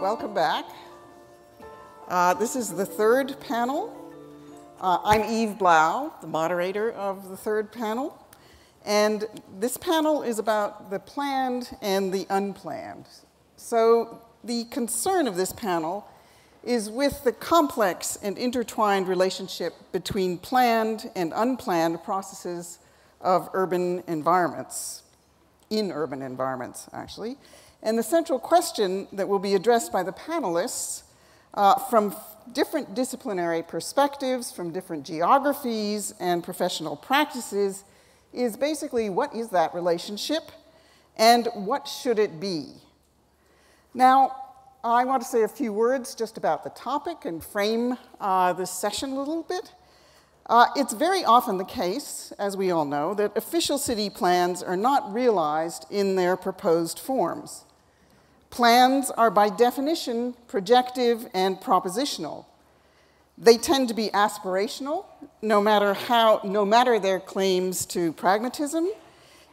Welcome back. This is the third panel. I'm Eve Blau, the moderator of the third panel. And this panel is about the planned and the unplanned. So the concern of this panel is with the complex and intertwined relationship between planned and unplanned processes of urban environments, in urban environments, actually. And the central question that will be addressed by the panelists from different disciplinary perspectives, from different geographies and professional practices is basically, what is that relationship and what should it be? Now, I want to say a few words just about the topic and frame this session a little bit. It's very often the case, as we all know, that official city plans are not realized in their proposed forms. Plans are by definition projective and propositional. They tend to be aspirational, no matter their claims to pragmatism,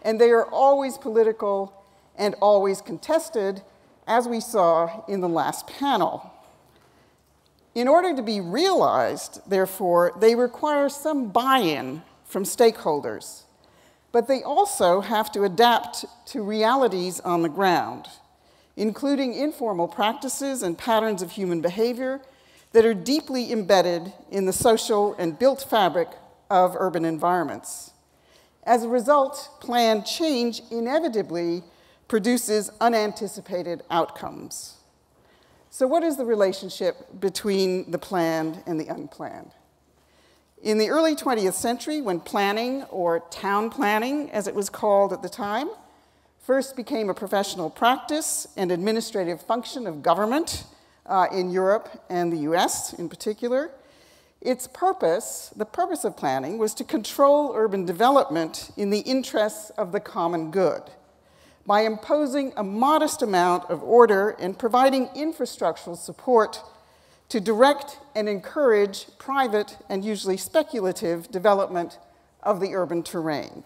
and they are always political and always contested, as we saw in the last panel. In order to be realized, therefore, they require some buy-in from stakeholders, but they also have to adapt to realities on the ground, including informal practices and patterns of human behavior that are deeply embedded in the social and built fabric of urban environments. As a result, planned change inevitably produces unanticipated outcomes. So what is the relationship between the planned and the unplanned? In the early 20th century, when planning, or town planning as it was called at the time, first became a professional practice and administrative function of government in Europe and the US in particular, its purpose, the purpose of planning, was to control urban development in the interests of the common good by imposing a modest amount of order and providing infrastructural support to direct and encourage private and usually speculative development of the urban terrain,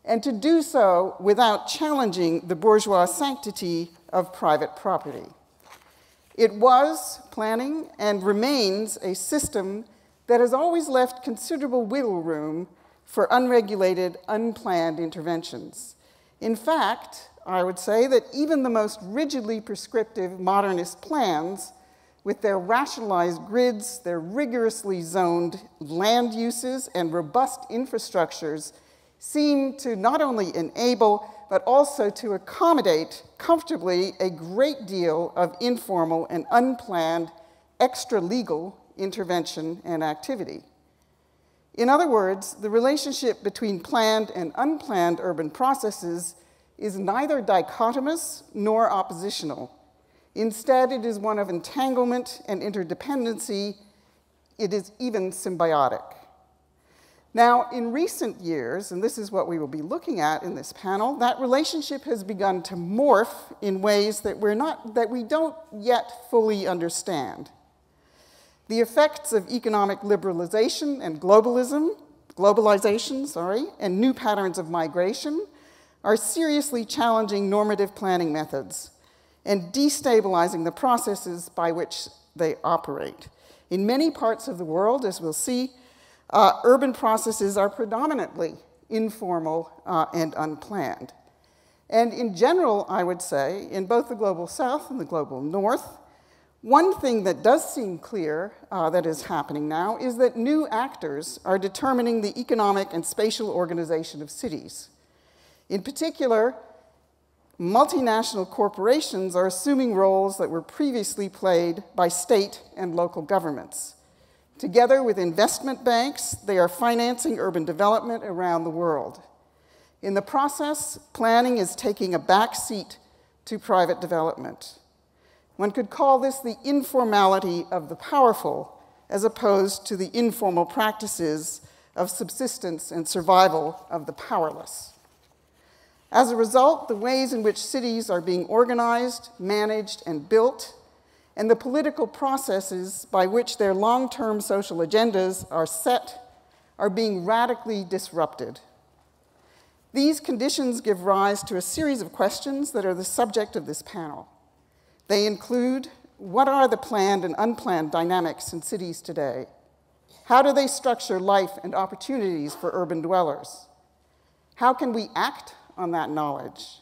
and to do so without challenging the bourgeois sanctity of private property. It was planning and remains a system that has always left considerable wiggle room for unregulated, unplanned interventions. In fact, I would say that even the most rigidly prescriptive modernist plans, with their rationalized grids, their rigorously zoned land uses, and robust infrastructures, seem to not only enable, but also to accommodate comfortably a great deal of informal and unplanned extra-legal intervention and activity. In other words, the relationship between planned and unplanned urban processes is neither dichotomous nor oppositional. Instead, it is one of entanglement and interdependency. It is even symbiotic. Now, in recent years, and this is what we will be looking at in this panel, that relationship has begun to morph in ways that we don't yet fully understand. The effects of economic liberalization and globalization, and new patterns of migration are seriously challenging normative planning methods and destabilizing the processes by which they operate. In many parts of the world, as we'll see, urban processes are predominantly informal and unplanned. And in general, I would say, in both the global south and the global north, one thing that does seem clear that is happening now is that new actors are determining the economic and spatial organization of cities. In particular, multinational corporations are assuming roles that were previously played by state and local governments. Together with investment banks, they are financing urban development around the world. In the process, planning is taking a back seat to private development. One could call this the informality of the powerful, as opposed to the informal practices of subsistence and survival of the powerless. As a result, the ways in which cities are being organized, managed, and built, and the political processes by which their long-term social agendas are set, are being radically disrupted. These conditions give rise to a series of questions that are the subject of this panel. They include, what are the planned and unplanned dynamics in cities today? How do they structure life and opportunities for urban dwellers? How can we act on that knowledge?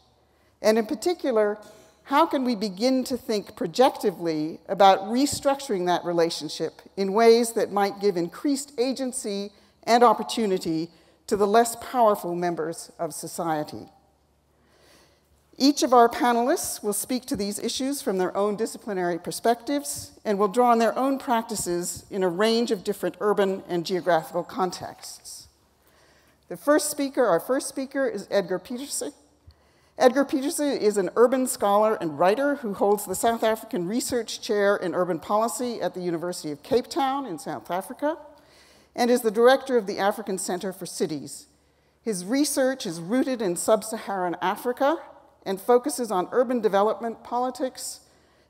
And in particular, how can we begin to think projectively about restructuring that relationship in ways that might give increased agency and opportunity to the less powerful members of society? Each of our panelists will speak to these issues from their own disciplinary perspectives and will draw on their own practices in a range of different urban and geographical contexts. Our first speaker is Edgar Pieterse. Edgar Pieterse is an urban scholar and writer who holds the South African Research Chair in Urban Policy at the University of Cape Town in South Africa, and is the director of the African Center for Cities. His research is rooted in sub-Saharan Africa and focuses on urban development politics,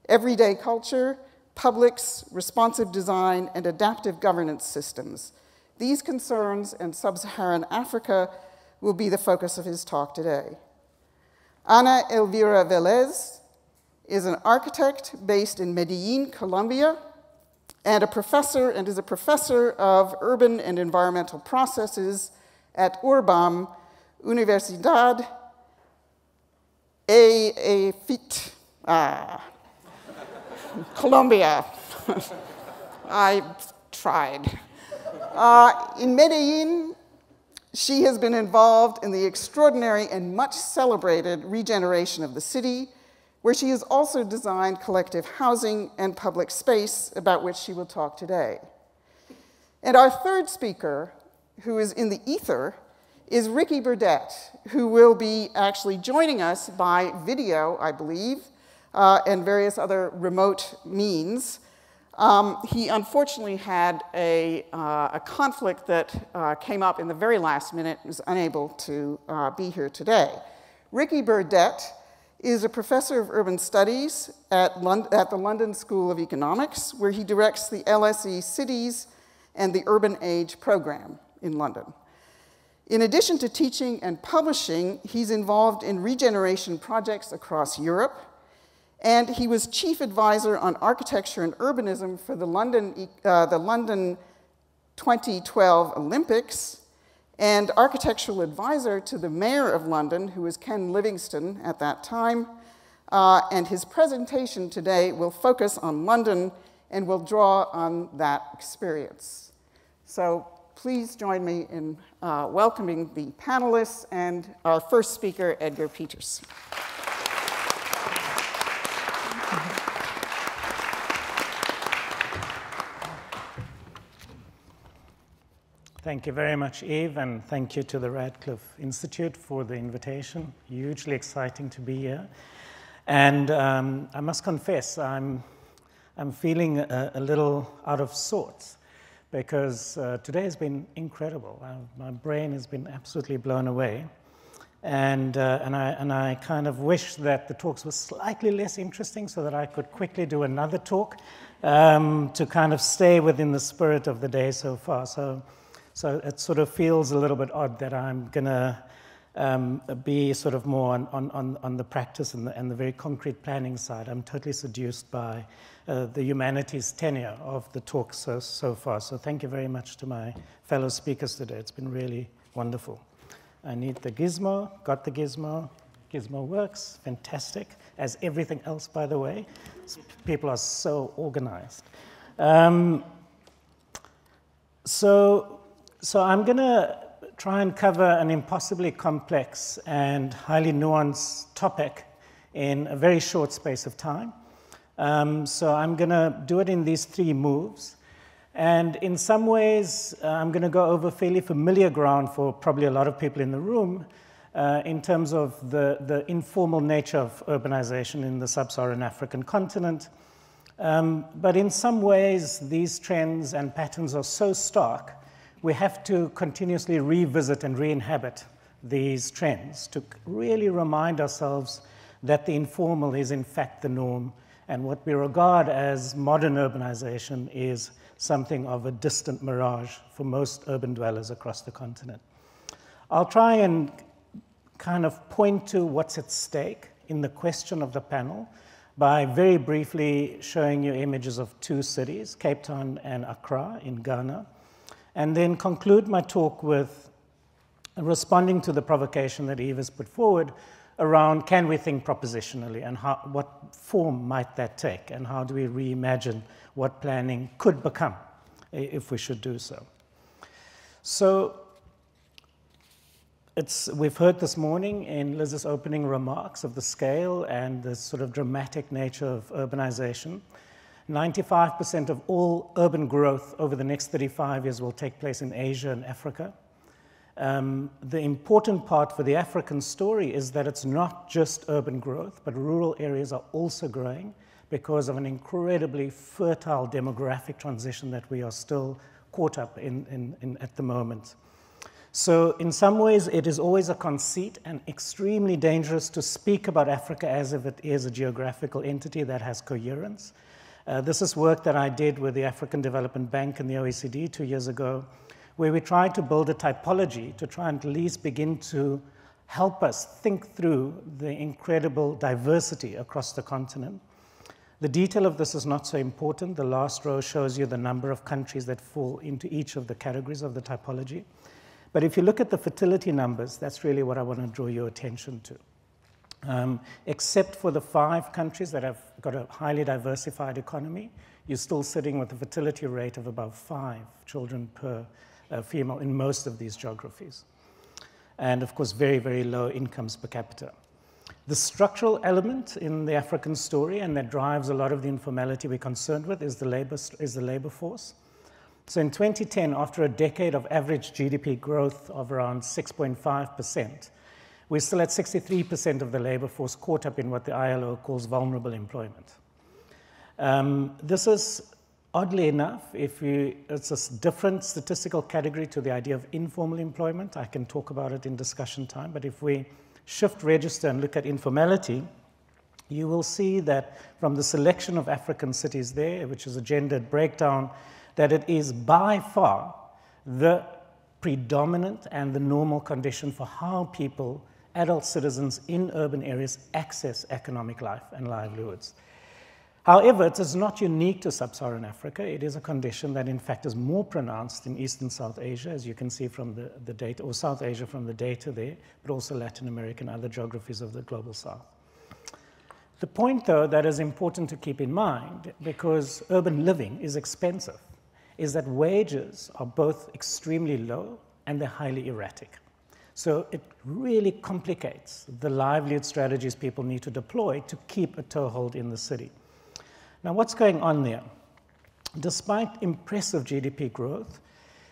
everyday culture, publics, responsive design, and adaptive governance systems. These concerns and sub-Saharan Africa will be the focus of his talk today. Ana Elvira Vélez is an architect based in Medellin, Colombia, and is a professor of urban and environmental processes at URBAM, Universidad EFIT, Colombia. I tried. In Medellin, she has been involved in the extraordinary and much celebrated regeneration of the city, where she has also designed collective housing and public space, about which she will talk today. And our third speaker, who is in the ether, is Ricky Burdett, who will be actually joining us by video, I believe, and various other remote means. He unfortunately had a conflict that came up in the very last minute and was unable to be here today. Ricky Burdett is a professor of urban studies at the London School of Economics, where he directs the LSE Cities and the Urban Age program in London. In addition to teaching and publishing, he's involved in regeneration projects across Europe, and he was chief advisor on architecture and urbanism for the London 2012 Olympics, and architectural advisor to the mayor of London, who was Ken Livingstone at that time. And his presentation today will focus on London and will draw on that experience. So please join me in welcoming the panelists and our first speaker, Edgar Pieterse. Thank you very much, Eve, and thank you to the Radcliffe Institute for the invitation. Hugely exciting to be here. And I must confess, I'm feeling a little out of sorts, because today has been incredible. My brain has been absolutely blown away. And I kind of wish that the talks were slightly less interesting so that I could quickly do another talk to kind of stay within the spirit of the day so far. So it sort of feels a little bit odd that I'm going to be sort of more on the practice and the very concrete planning side. I'm totally seduced by the humanities tenure of the talk so far. So thank you very much to my fellow speakers today. It's been really wonderful. I need the gizmo, got the gizmo. Gizmo works, fantastic, as everything else, by the way. People are so organized. So I'm going to try and cover an impossibly complex and highly nuanced topic in a very short space of time. So I'm going to do it in these three moves. And in some ways, I'm going to go over fairly familiar ground for probably a lot of people in the room in terms of the informal nature of urbanization in the sub-Saharan African continent. But in some ways, these trends and patterns are so stark, we have to continuously revisit and re-inhabit these trends to really remind ourselves that the informal is in fact the norm, and what we regard as modern urbanization is something of a distant mirage for most urban dwellers across the continent. I'll try and kind of point to what's at stake in the question of the panel, by very briefly showing you images of two cities, Cape Town and Accra in Ghana, and then conclude my talk with responding to the provocation that Eve has put forward around can we think propositionally and what form might that take and how do we reimagine what planning could become if we should do so. So we've heard this morning in Liz's opening remarks of the scale and the sort of dramatic nature of urbanization. 95% of all urban growth over the next 35 years will take place in Asia and Africa. The important part for the African story is that it's not just urban growth, but rural areas are also growing because of an incredibly fertile demographic transition that we are still caught up in at the moment. So in some ways, it is always a conceit and extremely dangerous to speak about Africa as if it is a geographical entity that has coherence. This is work that I did with the African Development Bank and the OECD 2 years ago, where we tried to build a typology to try and at least begin to help us think through the incredible diversity across the continent. The detail of this is not so important. The last row shows you the number of countries that fall into each of the categories of the typology. But if you look at the fertility numbers, that's really what I want to draw your attention to. Except for the 5 countries that have got a highly diversified economy, you're still sitting with a fertility rate of about 5 children per female in most of these geographies. And of course, very, very low incomes per capita. The structural element in the African story, and that drives a lot of the informality we're concerned with, is the labor force. So in 2010, after a decade of average GDP growth of around 6.5%, we're still at 63% of the labor force caught up in what the ILO calls vulnerable employment. This is, oddly enough, it's a different statistical category to the idea of informal employment. I can talk about it in discussion time, but if we shift register and look at informality, you will see that from the selection of African cities there, which is a gendered breakdown, that it is by far the predominant and the normal condition for how people, adult citizens in urban areas, access economic life and livelihoods. However, it is not unique to sub-Saharan Africa. It is a condition that, in fact, is more pronounced in East and South Asia, as you can see from the data, or South Asia from the data there, but also Latin America and other geographies of the global South. The point, though, that is important to keep in mind, because urban living is expensive, is that wages are both extremely low and they're highly erratic. So it really complicates the livelihood strategies people need to deploy to keep a toehold in the city. Now, what's going on there? Despite impressive GDP growth,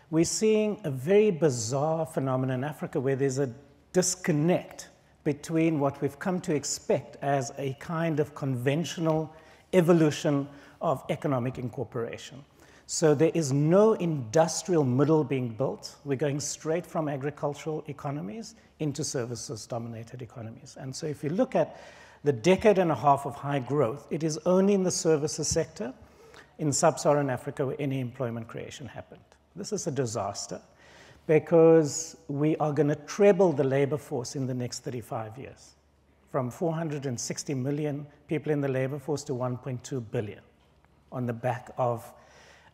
we're seeing a very bizarre phenomenon in Africa where there's a disconnect between what we've come to expect as a kind of conventional evolution of economic incorporation. So there is no industrial middle being built. We're going straight from agricultural economies into services-dominated economies. And so if you look at the decade and a half of high growth, it is only in the services sector in sub-Saharan Africa where any employment creation happened. This is a disaster because we are going to treble the labor force in the next 35 years, from 460 million people in the labor force to 1.2 billion, on the back of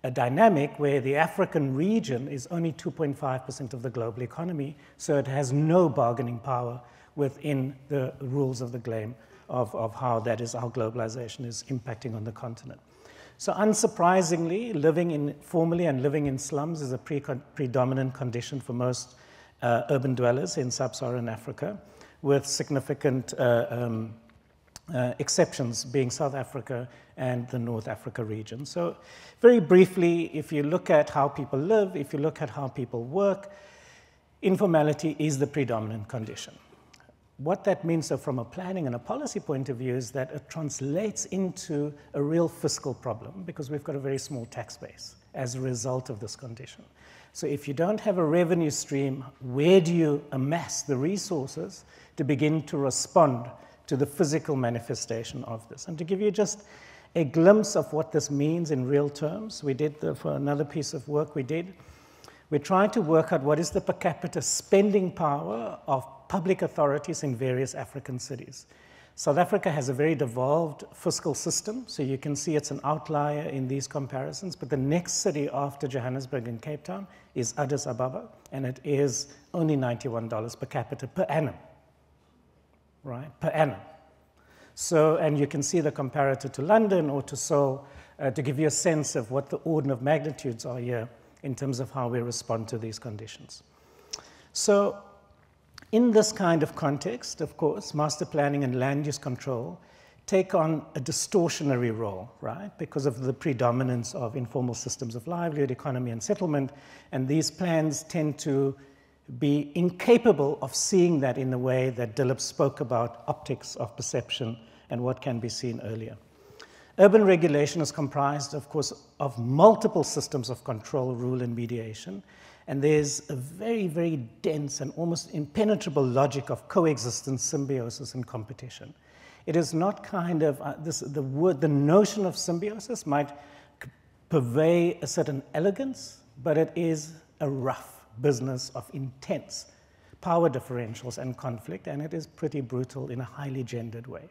a dynamic where the African region is only 2.5% of the global economy, so it has no bargaining power within the rules of the game of how globalization is impacting on the continent. So unsurprisingly, living informally and living in slums is a predominant condition for most urban dwellers in sub-Saharan Africa, with significant exceptions being South Africa and the North Africa region. So very briefly, if you look at how people live, if you look at how people work, informality is the predominant condition. What that means, though, from a planning and a policy point of view is that it translates into a real fiscal problem because we've got a very small tax base as a result of this condition. So if you don't have a revenue stream, where do you amass the resources to begin to respond to the physical manifestation of this? And to give you just a glimpse of what this means in real terms, we did, for another piece of work we did, we tried to work out what is the per capita spending power of public authorities in various African cities. South Africa has a very devolved fiscal system, so you can see it's an outlier in these comparisons, but the next city after Johannesburg and Cape Town is Addis Ababa, and it is only $91 per capita per annum, right, per annum. So, and you can see the comparator to London or to Seoul to give you a sense of what the order of magnitudes are here in terms of how we respond to these conditions. So, in this kind of context, of course, master planning and land use control take on a distortionary role, right, because of the predominance of informal systems of livelihood, economy, and settlement, and these plans tend to be incapable of seeing that in the way that Dilip spoke about optics of perception and what can be seen earlier. Urban regulation is comprised, of course, of multiple systems of control, rule, and mediation, and there's a very, very dense and almost impenetrable logic of coexistence, symbiosis, and competition. It is not kind of, the notion of symbiosis might purvey a certain elegance, but it is a rough business of intense power differentials and conflict, and it is pretty brutal in a highly gendered way.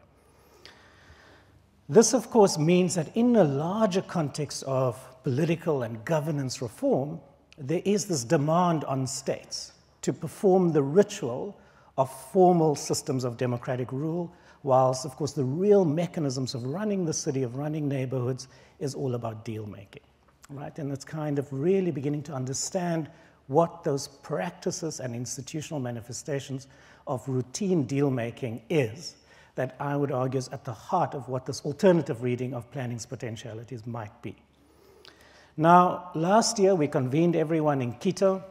This, of course, means that in a larger context of political and governance reform, there is this demand on states to perform the ritual of formal systems of democratic rule, whilst, of course, the real mechanisms of running the city, of running neighborhoods, is all about deal making, right? And it's kind of really beginning to understand what those practices and institutional manifestations of routine deal making is, that I would argue is at the heart of what this alternative reading of planning's potentialities might be. Now, last year we convened everyone in Quito,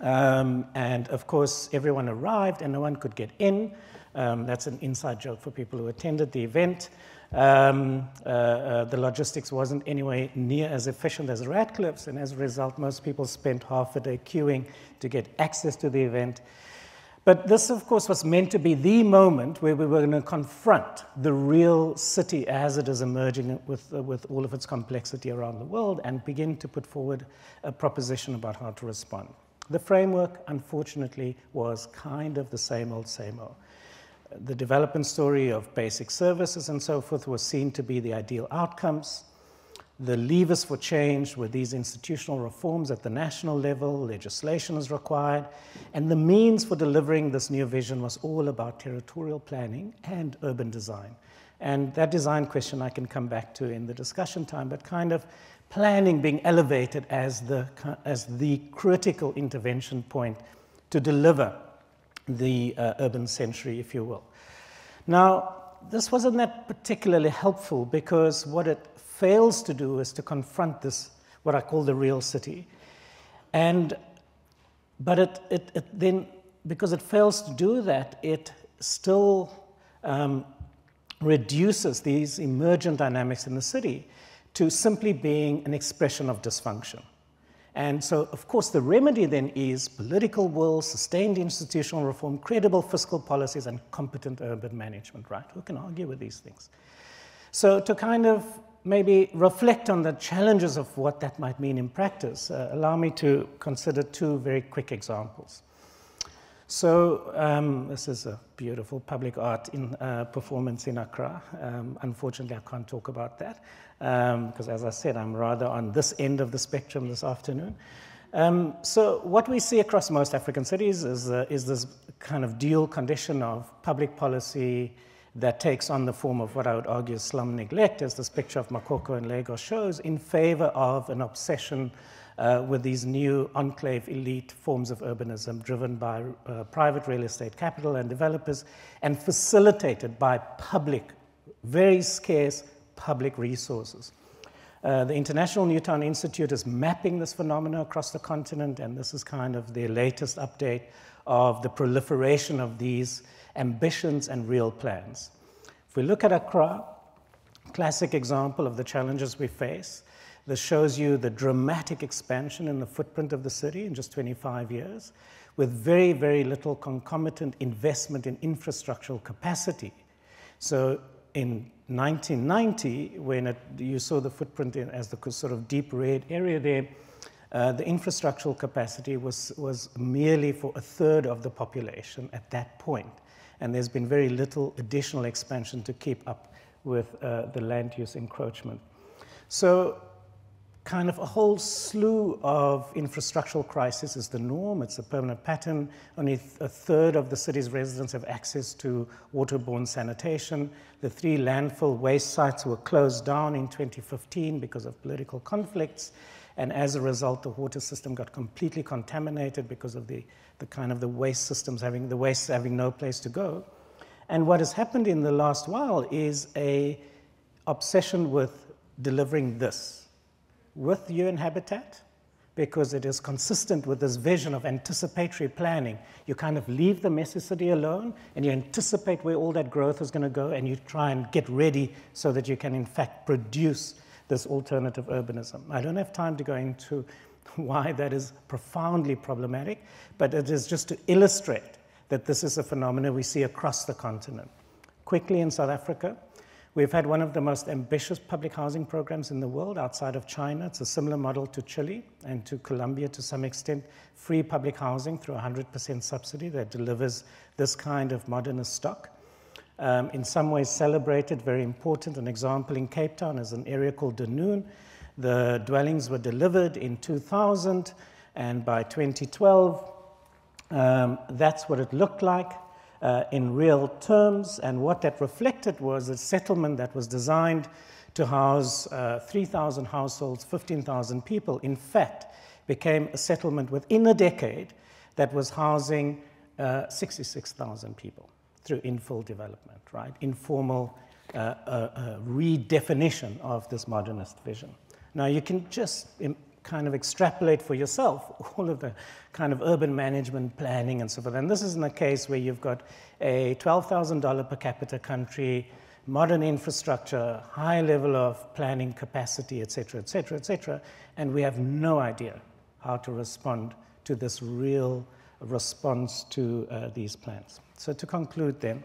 and of course everyone arrived and no one could get in. That's an inside joke for people who attended the event. The logistics wasn't anywhere near as efficient as Radcliffe's, and as a result, most people spent half a day queuing to get access to the event. But this, of course, was meant to be the moment where we were going to confront the real city as it is emerging with all of its complexity around the world and begin to put forward a proposition about how to respond. The framework, unfortunately, was kind of the same old, same old. The development story of basic services and so forth was seen to be the ideal outcomes. The levers for change were these institutional reforms at the national level, legislation is required, and the means for delivering this new vision was all about territorial planning and urban design. And that design question I can come back to in the discussion time, but kind of planning being elevated as the critical intervention point to deliver the urban century, if you will. Now, this wasn't that particularly helpful because what it fails to do is to confront this, what I call the real city. But it then, because it fails to do that, it still reduces these emergent dynamics in the city to simply being an expression of dysfunction. And so, of course, the remedy then is political will, sustained institutional reform, credible fiscal policies, and competent urban management, right? Who can argue with these things? So to kind of maybe reflect on the challenges of what that might mean in practice, allow me to consider two very quick examples. So this is a beautiful public art performance in Accra. Unfortunately, I can't talk about that because, as I said, I'm rather on this end of the spectrum this afternoon. So what we see across most African cities is this kind of dual condition of public policy that takes on the form of what I would argue is slum neglect, as this picture of Makoko in Lagos shows, in favor of an obsession with these new enclave elite forms of urbanism driven by private real estate capital and developers and facilitated by public, very scarce public resources. The International Newtown Institute is mapping this phenomena across the continent, and this is kind of their latest update of the proliferation of these ambitions and real plans. If we look at Accra, classic example of the challenges we face, this shows you the dramatic expansion in the footprint of the city in just 25 years, with very, very little concomitant investment in infrastructural capacity. So in 1990, when you saw the footprint as the sort of deep red area there, the infrastructural capacity was merely for a third of the population at that point. And there's been very little additional expansion to keep up with the land use encroachment. So kind of a whole slew of infrastructural crisis is the norm. It's a permanent pattern. Only a third of the city's residents have access to waterborne sanitation. The 3 landfill waste sites were closed down in 2015 because of political conflicts. And as a result, the water system got completely contaminated because of the kind of the waste systems having no place to go. And what has happened in the last while is a obsession with delivering this with UN Habitat, because it is consistent with this vision of anticipatory planning. You kind of leave the messy city alone, and you anticipate where all that growth is going to go, and you try and get ready so that you can, in fact, produce this alternative urbanism. I don't have time to go into why that is profoundly problematic, but it is just to illustrate that this is a phenomenon we see across the continent. Quickly, in South Africa, we've had one of the most ambitious public housing programs in the world outside of China. It's a similar model to Chile and to Colombia to some extent, free public housing through 100% subsidy that delivers this kind of modernist stock. In some ways celebrated, very important. An example in Cape Town is an area called Dunoon. The dwellings were delivered in 2000, and by 2012, that's what it looked like. In real terms, and what that reflected was a settlement that was designed to house 3,000 households, 15,000 people, in fact, became a settlement within a decade that was housing 66,000 people through infill development, right? Informal redefinition of this modernist vision. Now, you can just kind of extrapolate for yourself all of the kind of urban management planning and so forth. And this isn't a case where you've got a $12,000 per capita country, modern infrastructure, high level of planning capacity, et cetera, et cetera, et cetera, and we have no idea how to respond to this real response to these plans. So to conclude then,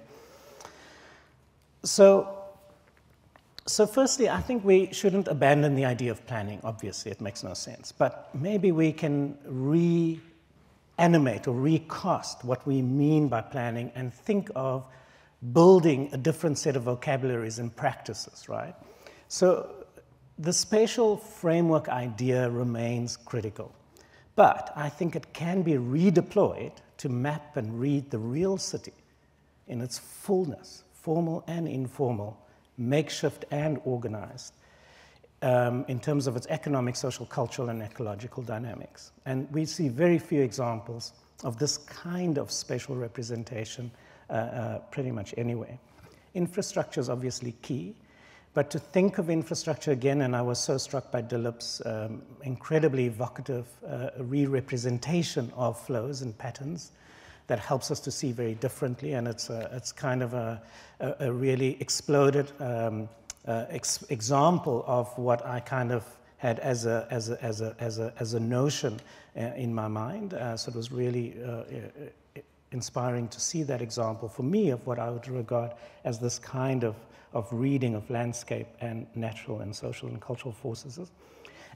So firstly, I think we shouldn't abandon the idea of planning. Obviously, it makes no sense. But maybe we can reanimate or recast what we mean by planning and think of building a different set of vocabularies and practices, right? So the spatial framework idea remains critical. But I think it can be redeployed to map and read the real city in its fullness, formal and informal, makeshift and organized, in terms of its economic, social, cultural, and ecological dynamics. And we see very few examples of this kind of spatial representation pretty much anywhere. Infrastructure is obviously key, but to think of infrastructure again, and I was so struck by Dilip's incredibly evocative re-representation of flows and patterns that helps us to see very differently, and it's kind of a really exploded example of what I kind of had as a notion in my mind. So it was really inspiring to see that example for me of what I would regard as this kind of reading of landscape and natural and social and cultural forces.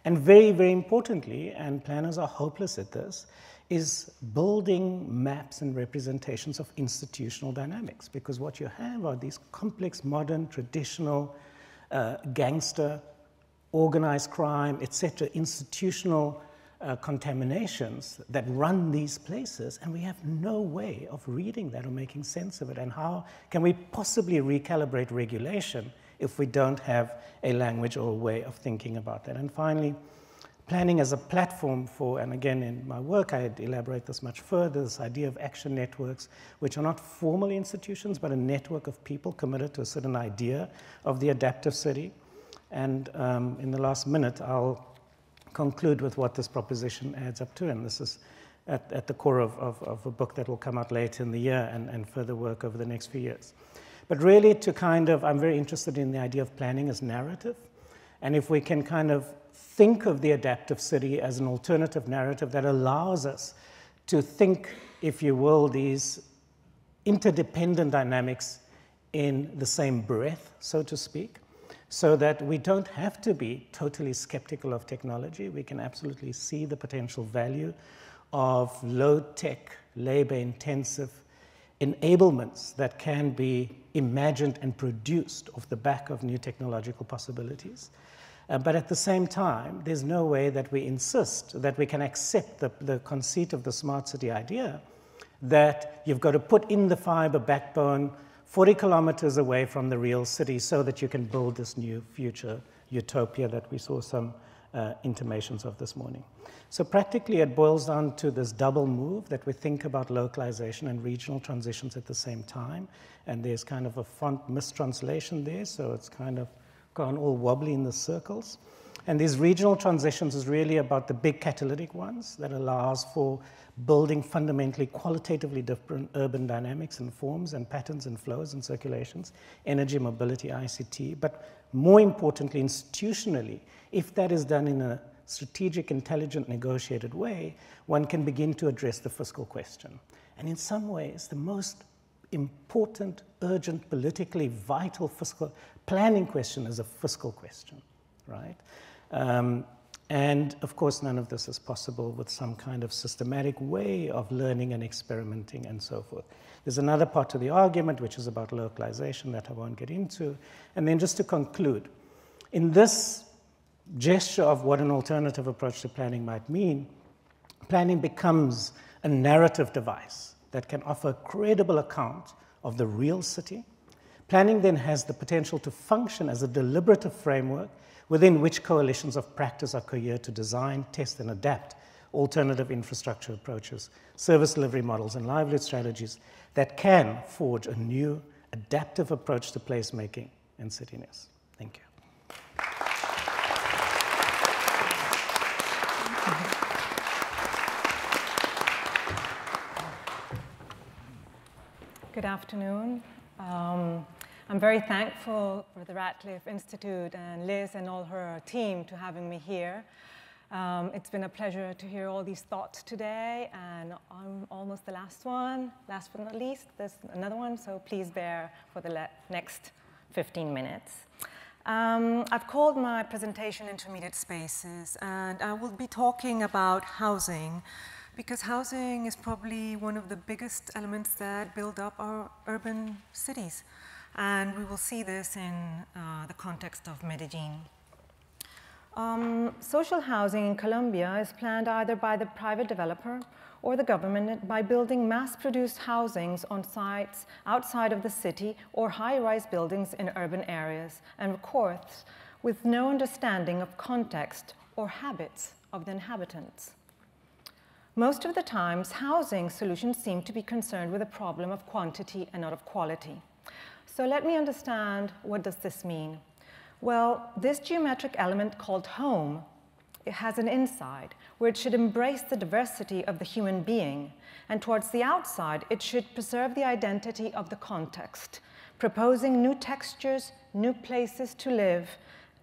And very, very importantly, and planners are hopeless at this, is building maps and representations of institutional dynamics, because what you have are these complex, modern, traditional, gangster, organized crime, etc., institutional contaminations that run these places, and we have no way of reading that or making sense of it. And how can we possibly recalibrate regulation if we don't have a language or a way of thinking about that? And finally, planning as a platform for, and again in my work I elaborate this much further, this idea of action networks, which are not formal institutions, but a network of people committed to a certain idea of the adaptive city. And in the last minute, I'll conclude with what this proposition adds up to, and this is at the core of a book that will come out later in the year and further work over the next few years. But really to kind of, I'm very interested in the idea of planning as narrative, and if we can kind of think of the adaptive city as an alternative narrative that allows us to think, if you will, these interdependent dynamics in the same breath, so to speak, so that we don't have to be totally skeptical of technology. We can absolutely see the potential value of low-tech, labor-intensive enablements that can be imagined and produced off the back of new technological possibilities. But at the same time, there's no way that we insist that we can accept the conceit of the smart city idea that you've got to put in the fiber backbone 40 kilometers away from the real city so that you can build this new future utopia that we saw some intimations of this morning. So practically it boils down to this double move that we think about localization and regional transitions at the same time. And there's kind of a font mistranslation there, so it's kind of gone all wobbly in the circles. And these regional transitions is really about the big catalytic ones that allows for building fundamentally qualitatively different urban dynamics and forms and patterns and flows and circulations, energy, mobility, ICT, but more importantly, institutionally, if that is done in a strategic, intelligent, negotiated way, one can begin to address the fiscal question. And in some ways, the most important, urgent, politically vital fiscal planning question is a fiscal question, right? And of course, none of this is possible with some kind of systematic way of learning and experimenting and so forth. There's another part to the argument, which is about localization that I won't get into. And then just to conclude, in this gesture of what an alternative approach to planning might mean, planning becomes a narrative device that can offer a credible account of the real city. Planning then has the potential to function as a deliberative framework within which coalitions of practice are cohered to design, test, and adapt alternative infrastructure approaches, service delivery models, and livelihood strategies that can forge a new adaptive approach to placemaking and cityness. Thank you. Good afternoon. I'm very thankful for the Radcliffe Institute and Liz and all her team to having me here. It's been a pleasure to hear all these thoughts today, and I'm almost the last one. Last but not least, there's another one, so please bear for the next 15 minutes. I've called my presentation Intermediate Spaces, and I will be talking about housing, because housing is probably one of the biggest elements that build up our urban cities. And we will see this in the context of Medellin. Social housing in Colombia is planned either by the private developer or the government by building mass-produced housings on sites outside of the city or high-rise buildings in urban areas, and of course, with no understanding of context or habits of the inhabitants. Most of the times, housing solutions seem to be concerned with a problem of quantity and not of quality. So let me understand, what does this mean? Well, this geometric element called home, it has an inside, where it should embrace the diversity of the human being, and towards the outside, it should preserve the identity of the context, proposing new textures, new places to live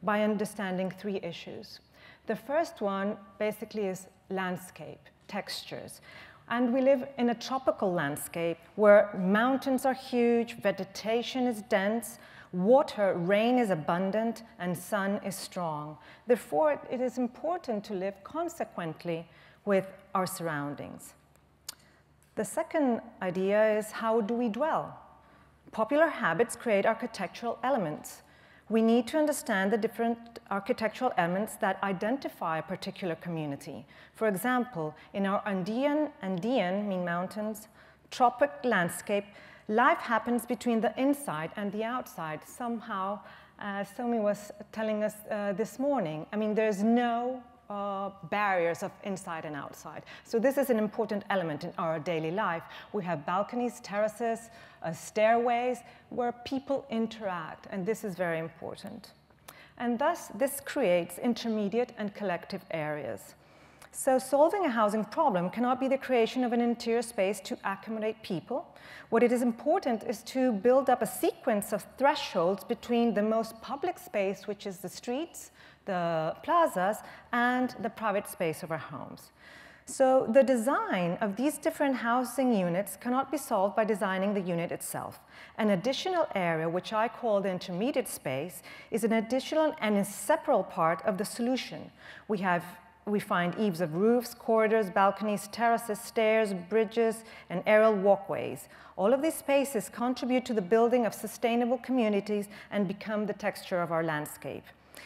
by understanding three issues. The first one basically is landscape, textures. And we live in a tropical landscape where mountains are huge, vegetation is dense, water, rain is abundant, and sun is strong. Therefore, it is important to live consequently with our surroundings. The second idea is, how do we dwell? Popular habits create architectural elements. We need to understand the different architectural elements that identify a particular community. For example, in our Andean mean mountains, tropic landscape, life happens between the inside and the outside. Somehow, Somi was telling us this morning, I mean, there's no barriers of inside and outside. So this is an important element in our daily life. We have balconies, terraces, stairways where people interact, and this is very important. And thus, this creates intermediate and collective areas. So solving a housing problem cannot be the creation of an interior space to accommodate people. What it is important is to build up a sequence of thresholds between the most public space, which is the streets, the plazas, and the private space of our homes. So the design of these different housing units cannot be solved by designing the unit itself. An additional area, which I call the intermediate space, is an additional and inseparable part of the solution. We find eaves of roofs, corridors, balconies, terraces, stairs, bridges, and aerial walkways. All of these spaces contribute to the building of sustainable communities and become the texture of our landscape.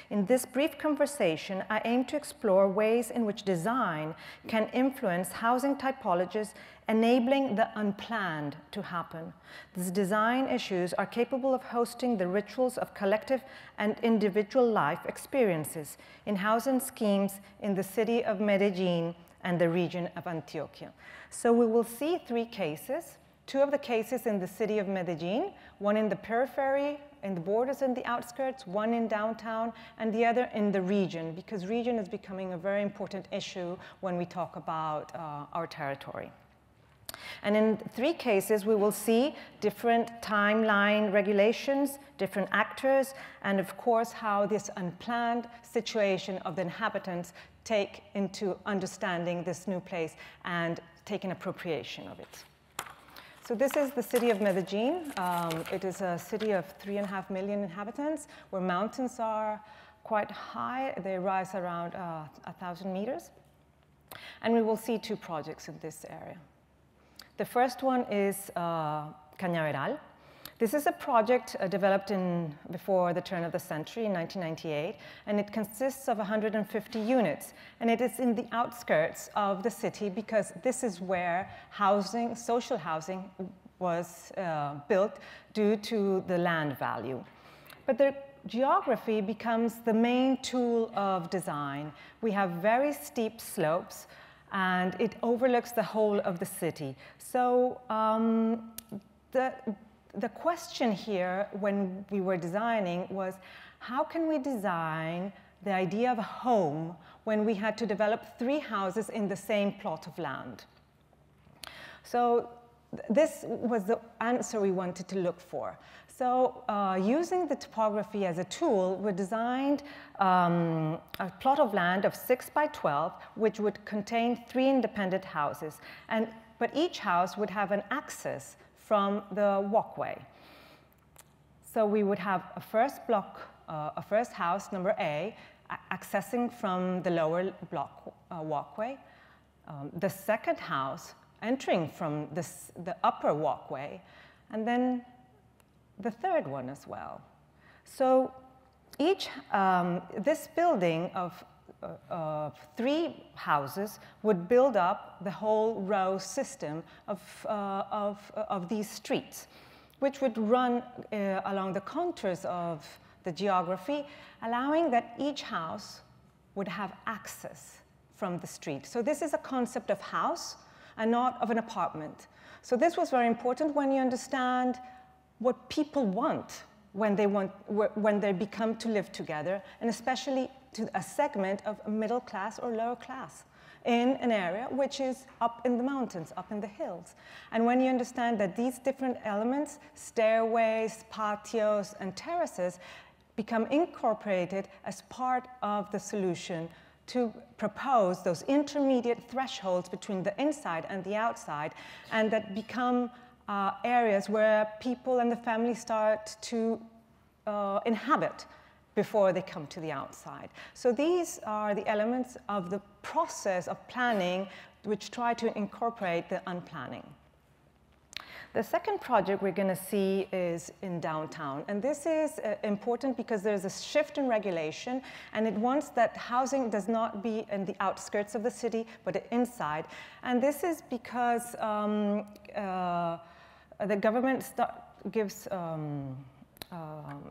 In this brief conversation, I aim to explore ways in which design can influence housing typologies, enabling the unplanned to happen. These design issues are capable of hosting the rituals of collective and individual life experiences in housing schemes in the city of Medellin and the region of Antioquia. So we will see 3 cases. 2 of the cases in the city of Medellin, one in the periphery, in the borders and the outskirts, one in downtown, and the other in the region, because region is becoming a very important issue when we talk about our territory. And in 3 cases, we will see different timeline regulations, different actors, and of course, how this unplanned situation of the inhabitants take into understanding this new place and take an appropriation of it. So this is the city of Medellin. It is a city of 3.5 million inhabitants, where mountains are quite high. They rise around 1,000 meters. And we will see 2 projects in this area. The first one is Cañaveral. This is a project developed before the turn of the century in 1998, and it consists of 150 units. And it is in the outskirts of the city because this is where housing, social housing, was built due to the land value. But the geography becomes the main tool of design. We have very steep slopes, and it overlooks the whole of the city. So the question here when we were designing was, how can we design the idea of a home when we had to develop 3 houses in the same plot of land? So this was the answer we wanted to look for. So using the topography as a tool, we designed a plot of land of 6 by 12, which would contain 3 independent houses. But each house would have an access from the walkway. So we would have a first block, a first house, number A, accessing from the lower block walkway. The second house entering from the upper walkway, and then the third one as well. So this building of 3 houses would build up the whole row system of these streets, which would run along the contours of the geography, allowing that each house would have access from the street. So this is a concept of house and not of an apartment. So this was very important when you understand what people want when they become to live together, and especially to a segment of middle class or lower class in an area which is up in the mountains, up in the hills. And when you understand that these different elements, stairways, patios, and terraces, become incorporated as part of the solution to propose those intermediate thresholds between the inside and the outside, and that become areas where people and the family start to inhabit before they come to the outside. So these are the elements of the process of planning which try to incorporate the unplanning. The second project we're going to see is in downtown. And this is important because there's a shift in regulation, and it wants that housing does not be in the outskirts of the city, but inside. And this is because the government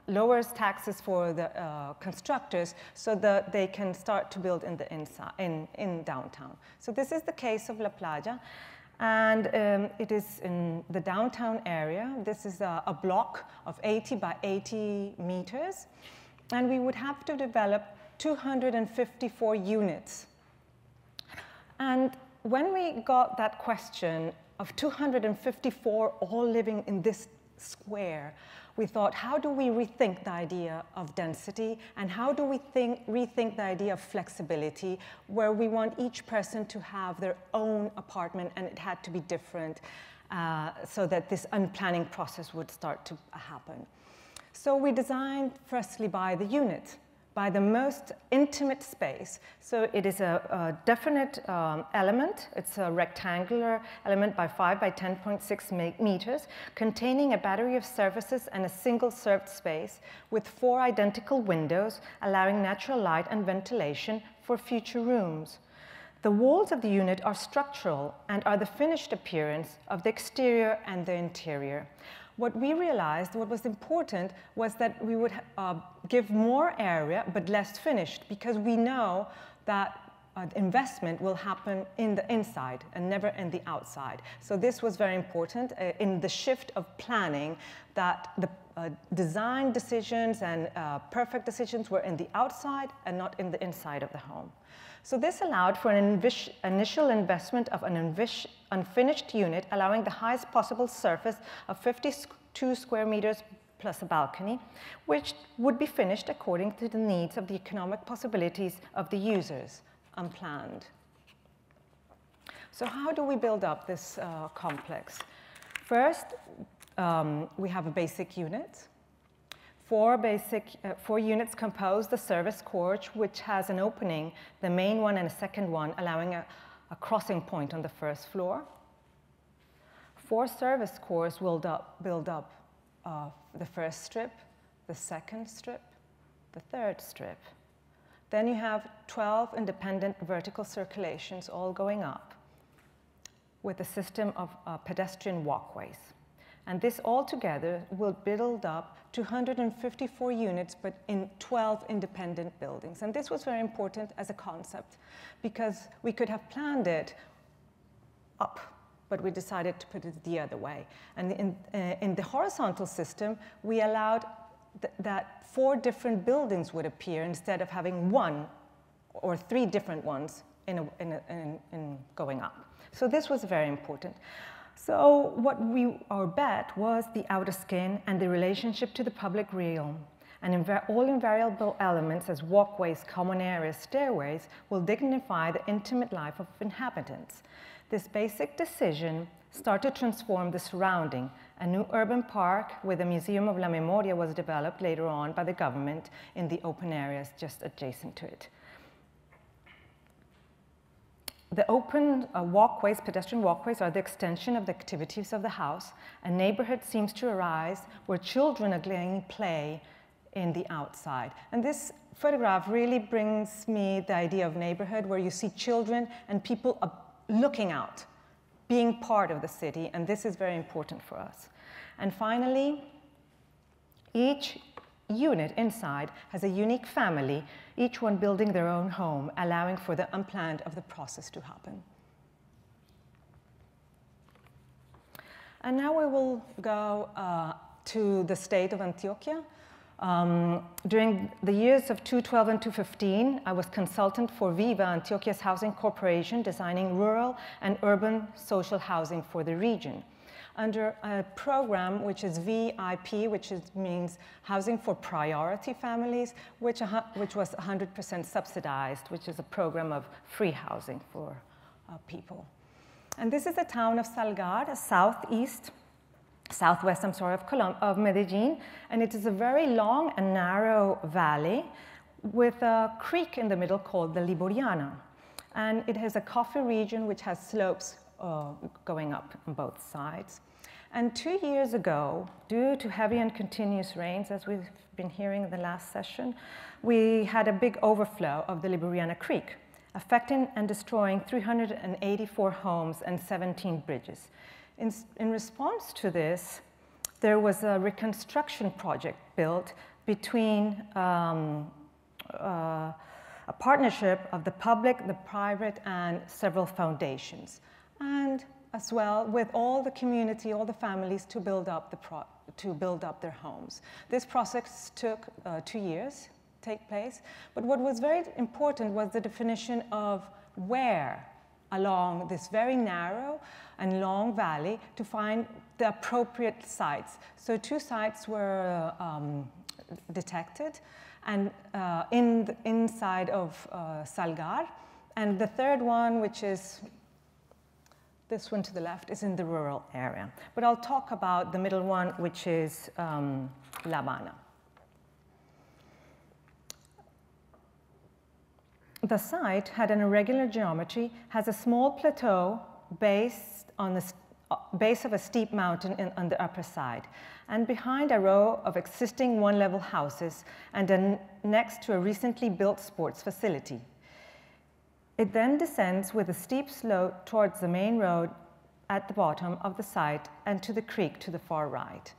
lowers taxes for the constructors so that they can start to build in the in downtown. So this is the case of La Playa. And it is in the downtown area. This is a block of 80 by 80 meters. And we would have to develop 254 units. And when we got that question of 254 all living in this square, we thought, how do we rethink the idea of density, and how do we rethink the idea of flexibility, where we want each person to have their own apartment and it had to be different, so that this unplanning process would start to happen. So we designed firstly by the unit, by the most intimate space. So it is a definite element. It's a rectangular element by 5 by 10.6 meters, containing a battery of surfaces and a single served space with 4 identical windows, allowing natural light and ventilation for future rooms. The walls of the unit are structural and are the finished appearance of the exterior and the interior. What we realized, what was important, was that we would give more area but less finished, because we know that investment will happen in the inside and never in the outside. So this was very important in the shift of planning, that the design decisions and perfect decisions were in the outside and not in the inside of the home. So this allowed for an initial investment of an unfinished unit, allowing the highest possible surface of 52 square meters plus a balcony, which would be finished according to the needs of the economic possibilities of the users, unplanned. So how do we build up this complex? First, we have a basic unit. 4 units compose the service court, which has an opening, the main one and a second one, allowing a crossing point on the first floor. 4 service cores will build up the first strip, the second strip, the third strip. Then you have 12 independent vertical circulations all going up with a system of pedestrian walkways. And this all together will build up 254 units, but in 12 independent buildings. And this was very important as a concept, because we could have planned it up, but we decided to put it the other way. And in the horizontal system, we allowed that 4 different buildings would appear instead of having 1 or 3 different ones in going up. So this was very important. So our bet was the outer skin and the relationship to the public realm. And all invariable elements as walkways, common areas, stairways will dignify the intimate life of inhabitants. This basic decision started to transform the surrounding. A new urban park with a Museum of La Memoria was developed later on by the government in the open areas just adjacent to it. The open walkways, pedestrian walkways, are the extension of the activities of the house. A neighborhood seems to arise where children are going to play in the outside. And this photograph really brings me the idea of neighborhood, where you see children and people looking out, being part of the city, and this is very important for us. And finally, each unit inside has a unique family, each one building their own home, allowing for the unplanned of the process to happen. And now we will go to the state of Antioquia. During the years of 2012 and 2015, I was consultant for Viva, Antioquia's housing corporation, designing rural and urban social housing for the region, under a program which is VIP, which means Housing for Priority Families, which was 100% subsidized, which is a program of free housing for people. And this is the town of Salgar, southwest, of Medellin, and it is a very long and narrow valley with a creek in the middle called the Liboriana. And it has a coffee region which has slopes going up on both sides. And 2 years ago, due to heavy and continuous rains, as we've been hearing in the last session, we had a big overflow of the Liboriana Creek, affecting and destroying 384 homes and 17 bridges. In response to this, there was a reconstruction project built between a partnership of the public, the private, and several foundations, and as well with all the community, all the families to build up their homes. This process took 2 years to take place, but what was very important was the definition of where along this very narrow and long valley to find the appropriate sites. So 2 sites were detected, and inside of Salgar, and the third one, which is this one to the left, is in the rural area. But I'll talk about the middle one, which is La Habana. The site had an irregular geometry, has a small plateau based on the base of a steep mountain on the upper side, and behind a row of existing one-level houses and next to a recently built sports facility. It then descends with a steep slope towards the main road at the bottom of the site and to the creek to the far right.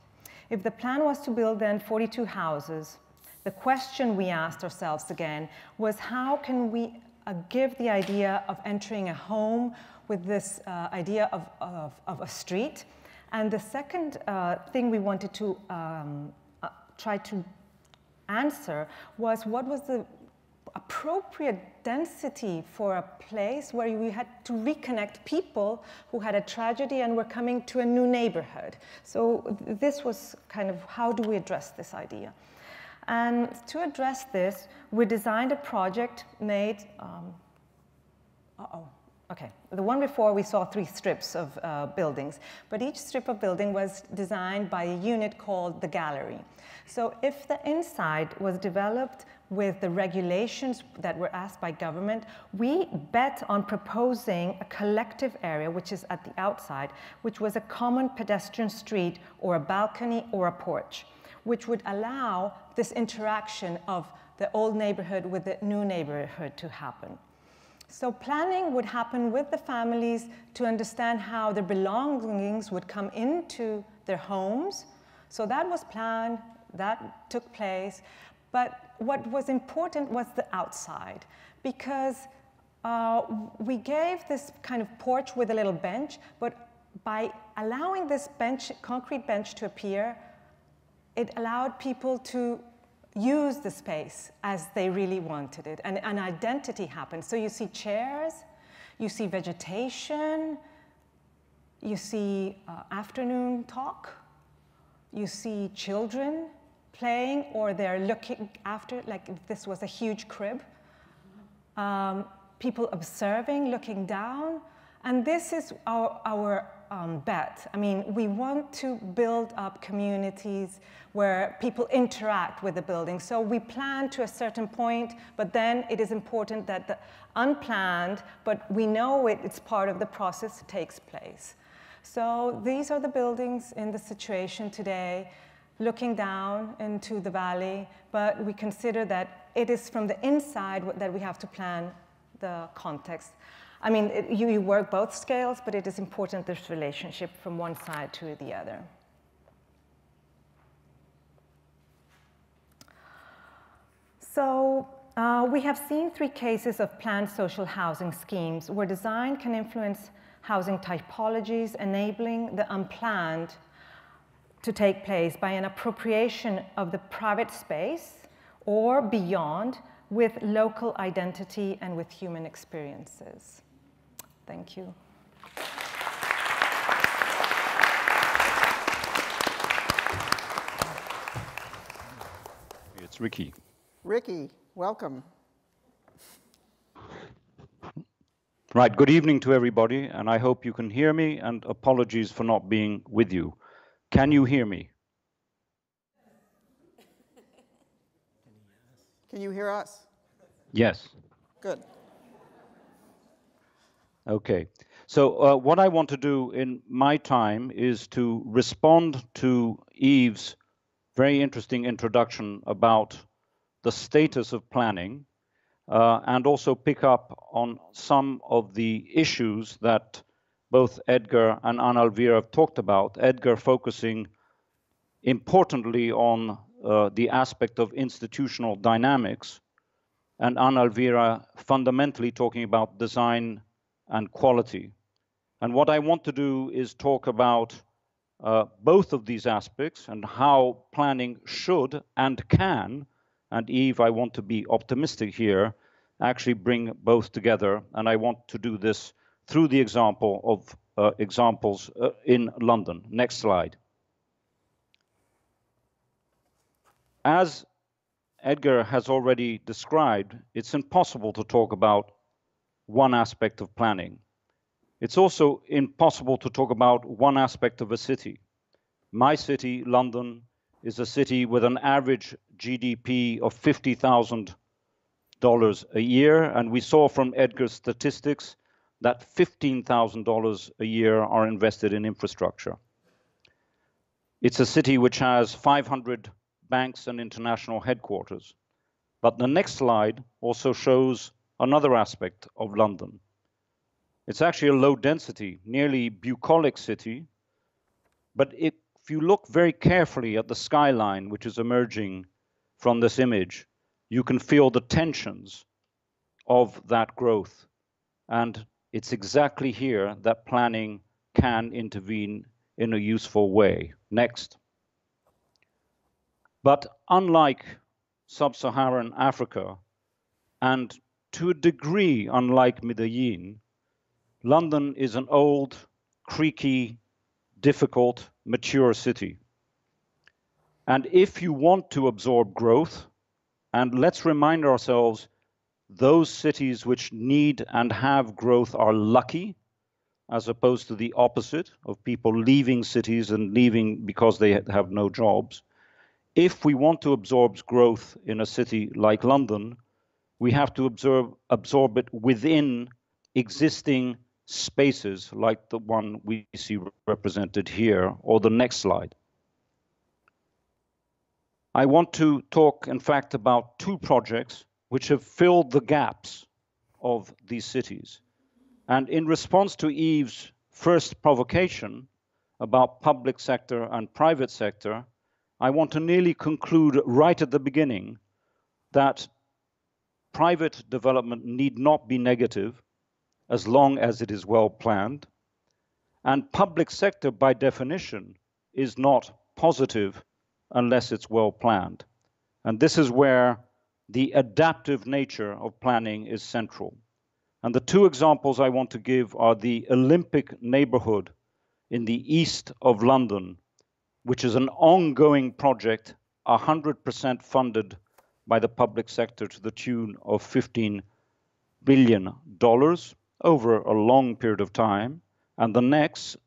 If the plan was to build then 42 houses, the question we asked ourselves again was, how can we give the idea of entering a home with this idea of a street? And the second thing we wanted to try to answer was, what was the appropriate density for a place where we had to reconnect people who had a tragedy and were coming to a new neighborhood? So this was kind of, how do we address this idea? And to address this, we designed a project made, okay. The one before, we saw 3 strips of buildings, but each strip of building was designed by a unit called the gallery. So if the inside was developed with the regulations that were asked by government, we bet on proposing a collective area, which is at the outside, which was a common pedestrian street or a balcony or a porch, which would allow this interaction of the old neighborhood with the new neighborhood to happen. So planning would happen with the families to understand how their belongings would come into their homes. So that was planned, that took place. But what was important was the outside, because we gave this kind of porch with a little bench, but by allowing this bench, concrete bench to appear, it allowed people to use the space as they really wanted it, and an identity happened. So you see chairs, you see vegetation, you see afternoon talk, you see children playing, or they're looking after, like if this was a huge crib. People observing, looking down, and this is our bet. I mean, we want to build up communities where people interact with the building. So we plan to a certain point, but then it is important that the unplanned, but we know it's part of the process, takes place. So these are the buildings in the situation today, looking down into the valley, but we consider that it is from the inside that we have to plan the context. I mean, you work both scales, but it is important, this relationship from one side to the other. So we have seen 3 cases of planned social housing schemes where design can influence housing typologies, enabling the unplanned to take place by an appropriation of the private space or beyond with local identity and with human experiences. Thank you. It's Ricky. Ricky, welcome. Right, good evening to everybody, and I hope you can hear me, and apologies for not being with you. Can you hear me? Can you hear us? Yes. Good. Okay. So what I want to do in my time is to respond to Eve's very interesting introduction about the status of planning, and also pick up on some of the issues that both Edgar and Elvira have talked about. Edgar focusing importantly on the aspect of institutional dynamics, and Elvira fundamentally talking about design and quality. And what I want to do is talk about both of these aspects and how planning should and can, and Eve, I want to be optimistic here, actually bring both together. And I want to do this through the example examples in London. Next slide. As Edgar has already described, it's impossible to talk about one aspect of planning. It's also impossible to talk about one aspect of a city. My city, London, is a city with an average GDP of $50,000 a year, and we saw from Edgar's statistics that $15,000 a year are invested in infrastructure. It's a city which has 500 banks and international headquarters. But the next slide also shows another aspect of London. It's actually a low density, nearly bucolic city, but if you look very carefully at the skyline which is emerging from this image, you can feel the tensions of that growth. And it's exactly here that planning can intervene in a useful way. Next. But unlike sub-Saharan Africa, and to a degree unlike Medellin, London is an old, creaky, difficult, mature city. And if you want to absorb growth, and let's remind ourselves, those cities which need and have growth are lucky, as opposed to the opposite of people leaving cities and leaving because they have no jobs. If we want to absorb growth in a city like London, we have to absorb it within existing spaces like the one we see represented here, or the next slide. I want to talk, in fact, about two projects which have filled the gaps of these cities. And in response to Yves' first provocation about public sector and private sector, I want to nearly conclude right at the beginning that private development need not be negative as long as it is well planned, and public sector by definition is not positive unless it's well planned. And this is where the adaptive nature of planning is central. And the two examples I want to give are the Olympic neighborhood in the east of London, which is an ongoing project, 100% funded by the public sector to the tune of $15 billion over a long period of time. And the next,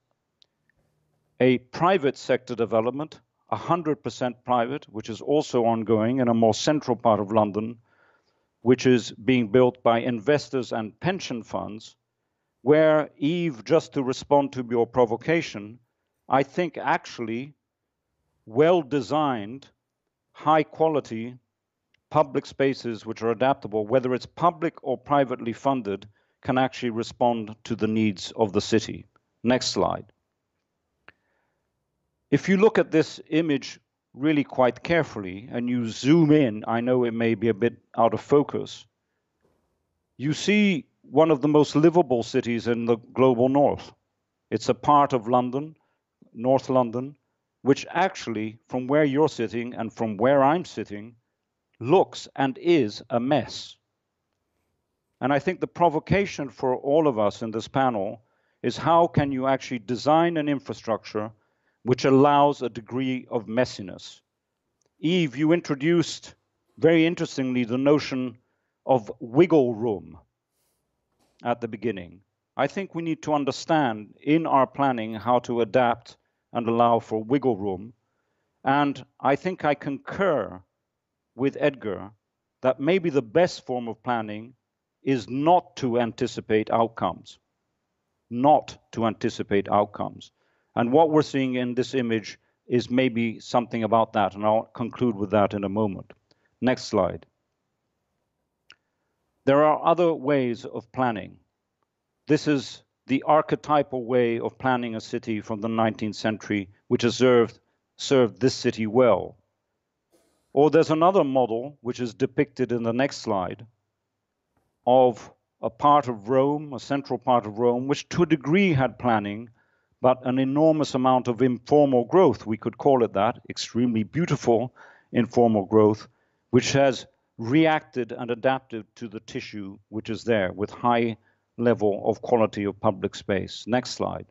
a private sector development, 100% private, which is also ongoing in a more central part of London, which is being built by investors and pension funds, where, Yves, just to respond to your provocation, I think actually well-designed, high-quality public spaces which are adaptable, whether it's public or privately funded, can actually respond to the needs of the city. Next slide. If you look at this image really quite carefully and you zoom in, I know it may be a bit out of focus, you see one of the most livable cities in the global north. It's a part of London, North London, which actually, from where you're sitting and from where I'm sitting, looks and is a mess. And I think the provocation for all of us in this panel is how can you actually design an infrastructure which allows a degree of messiness. Yves, you introduced, very interestingly, the notion of wiggle room at the beginning. I think we need to understand in our planning how to adapt and allow for wiggle room. And I think I concur with Edgar that maybe the best form of planning is not to anticipate outcomes. Not to anticipate outcomes. And what we're seeing in this image is maybe something about that, and I'll conclude with that in a moment. Next slide. There are other ways of planning. This is the archetypal way of planning a city from the 19th century, which has served this city well. Or there's another model, which is depicted in the next slide, of a part of Rome, a central part of Rome, which to a degree had planning, but an enormous amount of informal growth, we could call it that, extremely beautiful informal growth, which has reacted and adapted to the tissue which is there with high level of quality of public space. Next slide.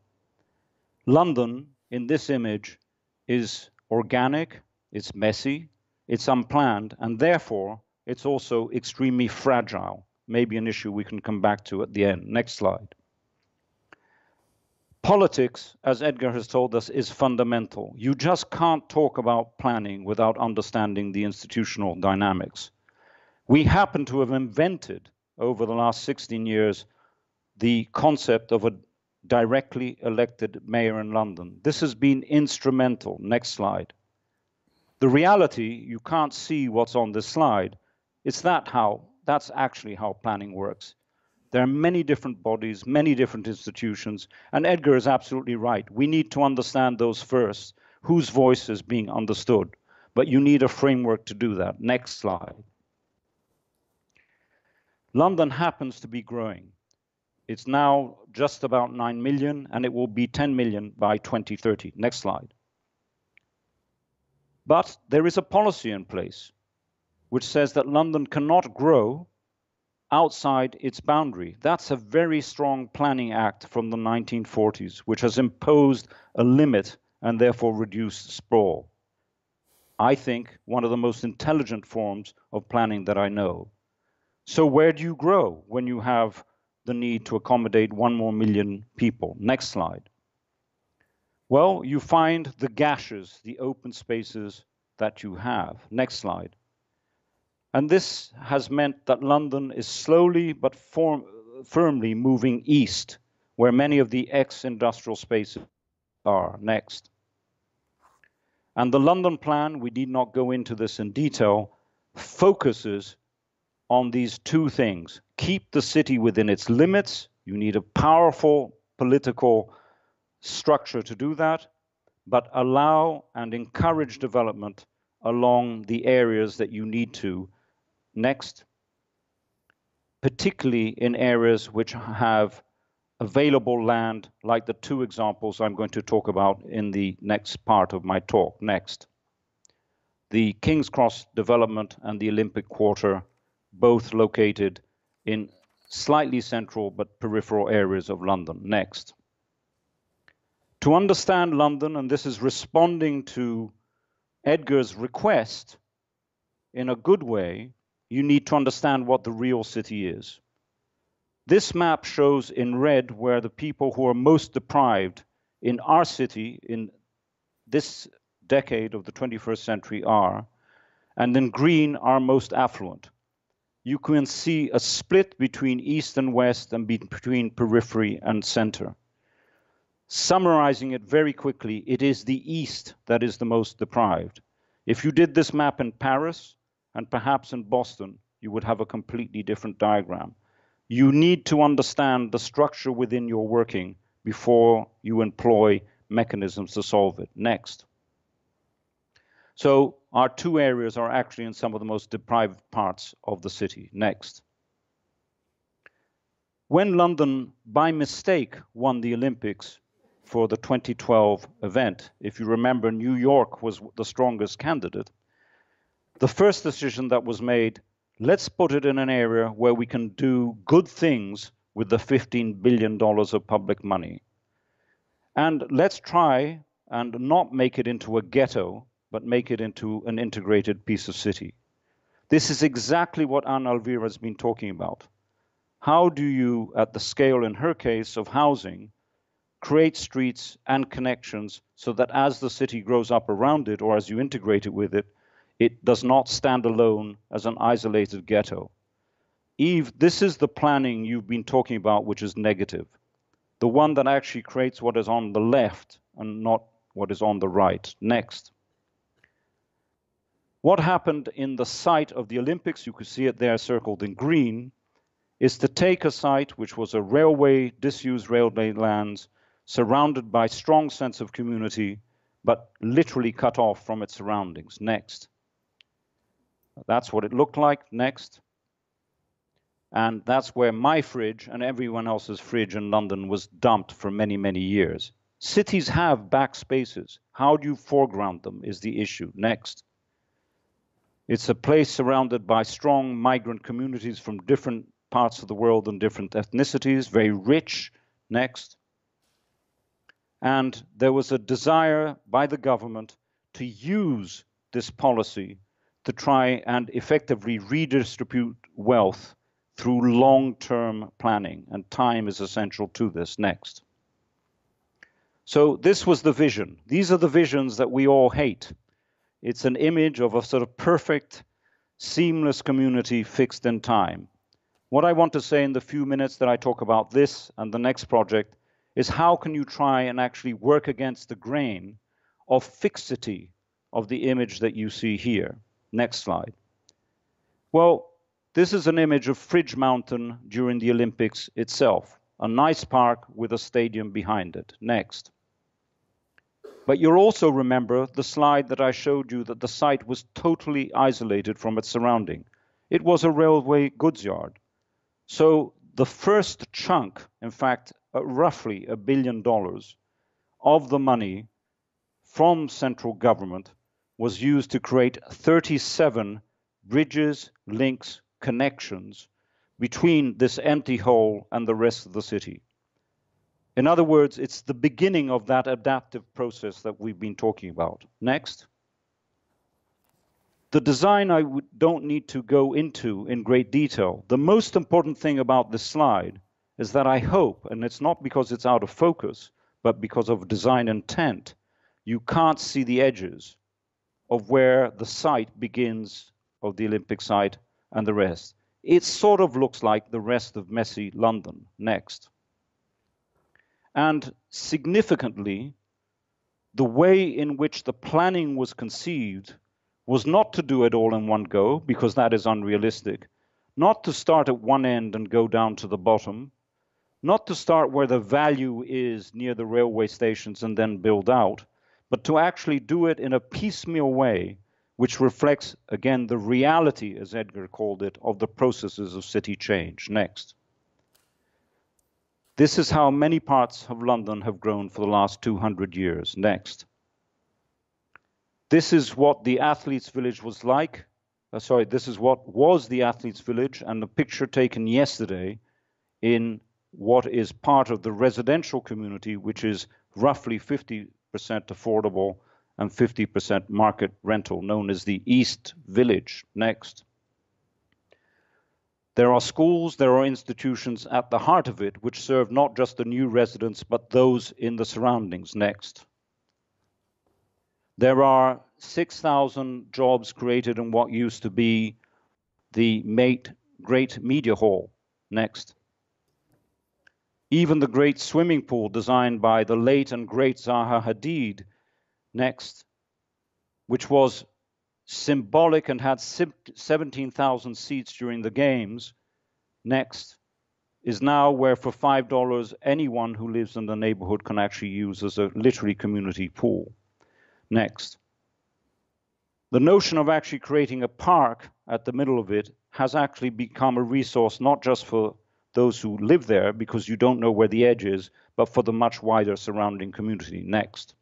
London, in this image, is organic, it's messy, it's unplanned, and therefore it's also extremely fragile. Maybe an issue we can come back to at the end. Next slide. Politics, as Edgar has told us, is fundamental. You just can't talk about planning without understanding the institutional dynamics. We happen to have invented, over the last 16 years, the concept of a directly elected mayor in London. This has been instrumental. Next slide. The reality, you can't see what's on this slide, that's actually how planning works. There are many different bodies, many different institutions, and Edgar is absolutely right. We need to understand those first, whose voice is being understood, but you need a framework to do that. Next slide. London happens to be growing. It's now just about 9 million, and it will be 10 million by 2030. Next slide. But there is a policy in place which says that London cannot grow outside its boundary. That's a very strong planning act from the 1940s, which has imposed a limit and therefore reduced sprawl. I think one of the most intelligent forms of planning that I know. So where do you grow when you have the need to accommodate 1 more million people? Next slide. Well, you find the gashes, the open spaces that you have. Next slide. And this has meant that London is slowly but firmly moving east, where many of the ex-industrial spaces are. Next. And the London plan, we need not go into this in detail, focuses on these two things. Keep the city within its limits. You need a powerful political structure to do that, but allow and encourage development along the areas that you need to. Next. Particularly in areas which have available land, like the 2 examples I'm going to talk about in the next part of my talk. Next. The King's Cross development and the Olympic Quarter, both located in slightly central but peripheral areas of London. Next. To understand London, and this is responding to Edgar's request in a good way, you need to understand what the real city is. This map shows in red where the people who are most deprived in our city in this decade of the 21st century are, and in green are most affluent. You can see a split between east and west and between periphery and center. Summarizing it very quickly, it is the east that is the most deprived. If you did this map in Paris, and perhaps in Boston, you would have a completely different diagram. You need to understand the structure within your working before you employ mechanisms to solve it. Next. So our 2 areas are actually in some of the most deprived parts of the city. Next. When London, by mistake, won the Olympics for the 2012 event, if you remember, New York was the strongest candidate. The first decision that was made, let's put it in an area where we can do good things with the $15 billion of public money. And let's try and not make it into a ghetto, but make it into an integrated piece of city. This is exactly what Elvira has been talking about. How do you, at the scale in her case of housing, create streets and connections so that as the city grows up around it, or as you integrate it with it, it does not stand alone as an isolated ghetto. Eve, this is the planning you've been talking about, which is negative. The one that actually creates what is on the left and not what is on the right. Next. What happened in the site of the Olympics, you could see it there circled in green, is to take a site which was a railway, disused railway lands, surrounded by strong sense of community, but literally cut off from its surroundings. Next. That's what it looked like. Next. And that's where my fridge and everyone else's fridge in London was dumped for many, many years. Cities have back spaces. How do you foreground them is the issue. Next. It's a place surrounded by strong migrant communities from different parts of the world and different ethnicities, very rich. Next. And there was a desire by the government to use this policy to try and effectively redistribute wealth through long-term planning, and time is essential to this. Next. So this was the vision. These are the visions that we all hate. It's an image of a sort of perfect, seamless community fixed in time. What I want to say in the few minutes that I talk about this and the next project is how can you try and actually work against the grain of fixity of the image that you see here. Next slide. Well, this is an image of Fridge Mountain during the Olympics itself. A nice park with a stadium behind it. Next. But you'll also remember the slide that I showed you that the site was totally isolated from its surrounding. It was a railway goods yard. So the first chunk, in fact, roughly $1 billion of the money from central government was used to create 37 bridges, links, connections between this empty hole and the rest of the city. In other words, it's the beginning of that adaptive process that we've been talking about. Next. The design I don't need to go into in great detail. The most important thing about this slide is that I hope, and it's not because it's out of focus, but because of design intent, you can't see the edges of where the site begins of the Olympic site and the rest. It sort of looks like the rest of messy London. Next. And significantly, the way in which the planning was conceived was not to do it all in one go, because that is unrealistic, not to start at one end and go down to the bottom, not to start where the value is near the railway stations and then build out, but to actually do it in a piecemeal way, which reflects, again, the reality, as Edgar called it, of the processes of city change. Next. This is how many parts of London have grown for the last 200 years. Next. This is what the Athletes' Village was like. This is what was the Athletes' Village, and the picture taken yesterday in what is part of the residential community, which is roughly 50% affordable and 50% market rental, known as the East Village. Next. There are schools, there are institutions at the heart of it, which serve not just the new residents, but those in the surroundings. Next. There are 6,000 jobs created in what used to be the Great Media Hall. Next. Even the great swimming pool designed by the late and great Zaha Hadid, next, which was symbolic and had 17,000 seats during the games, next, is now where for $5 anyone who lives in the neighborhood can actually use as a literally community pool. Next. The notion of actually creating a park at the middle of it has actually become a resource not just for those who live there, because you don't know where the edge is, but for the much wider surrounding community. Next.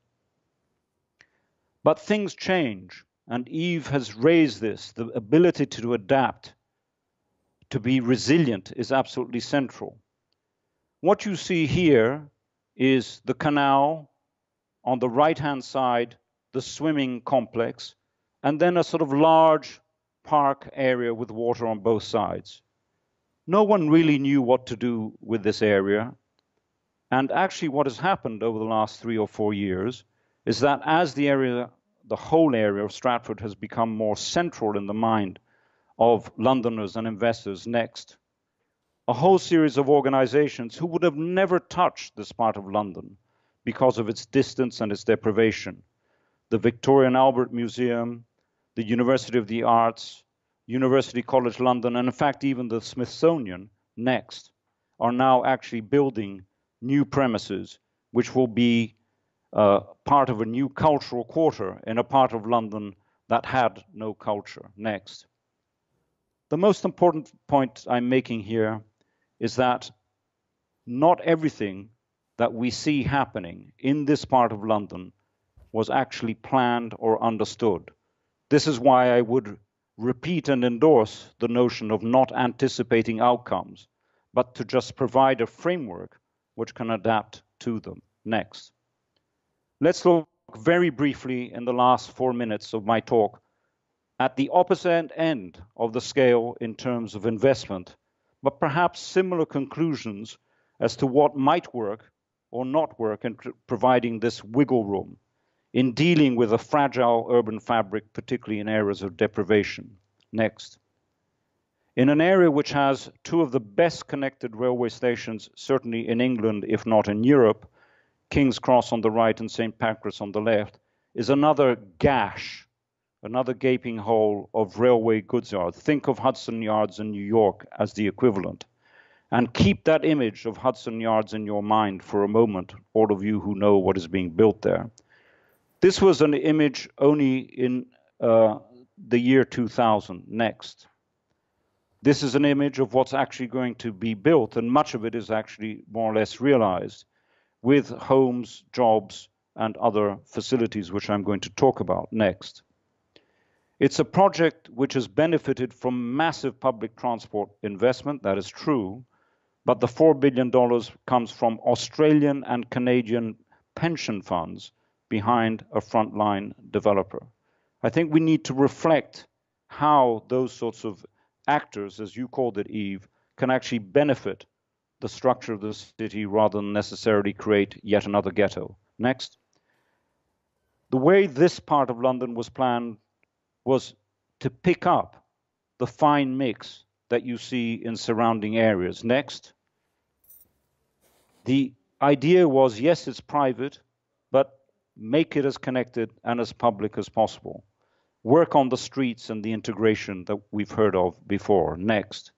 But things change, and Eve has raised this. The ability to adapt, to be resilient, is absolutely central. What you see here is the canal, on the right-hand side, the swimming complex, and then a sort of large park area with water on both sides. No one really knew what to do with this area. And actually what has happened over the last 3 or 4 years is that as the whole area of Stratford has become more central in the mind of Londoners and investors, next, a whole series of organizations who would have never touched this part of London because of its distance and its deprivation. The Victoria and Albert Museum, the University of the Arts, University College London, and in fact even the Smithsonian, next, are now actually building new premises, which will be part of a new cultural quarter in a part of London that had no culture. Next. The most important point I'm making here is that not everything that we see happening in this part of London was actually planned or understood. This is why I would repeat and endorse the notion of not anticipating outcomes, but to just provide a framework which can adapt to them. Next. Let's look very briefly in the last 4 minutes of my talk at the opposite end of the scale in terms of investment, but perhaps similar conclusions as to what might work or not work in providing this wiggle room in dealing with a fragile urban fabric, particularly in areas of deprivation. Next. In an area which has two of the best connected railway stations, certainly in England, if not in Europe, King's Cross on the right and St. Pancras on the left, is another gash, another gaping hole of railway goods yards. Think of Hudson Yards in New York as the equivalent. And keep that image of Hudson Yards in your mind for a moment, all of you who know what is being built there. This was an image only in the year 2000. Next. This is an image of what's actually going to be built, and much of it is actually more or less realized, with homes, jobs, and other facilities, which I'm going to talk about next. It's a project which has benefited from massive public transport investment, that is true, but the $4 billion comes from Australian and Canadian pension funds behind a frontline developer. I think we need to reflect how those sorts of actors, as you called it, Eve, can actually benefit the structure of the city rather than necessarily create yet another ghetto. Next. The way this part of London was planned was to pick up the fine mix that you see in surrounding areas. Next. The idea was, yes, it's private, but make it as connected and as public as possible. Work on the streets and the integration that we've heard of before. Next.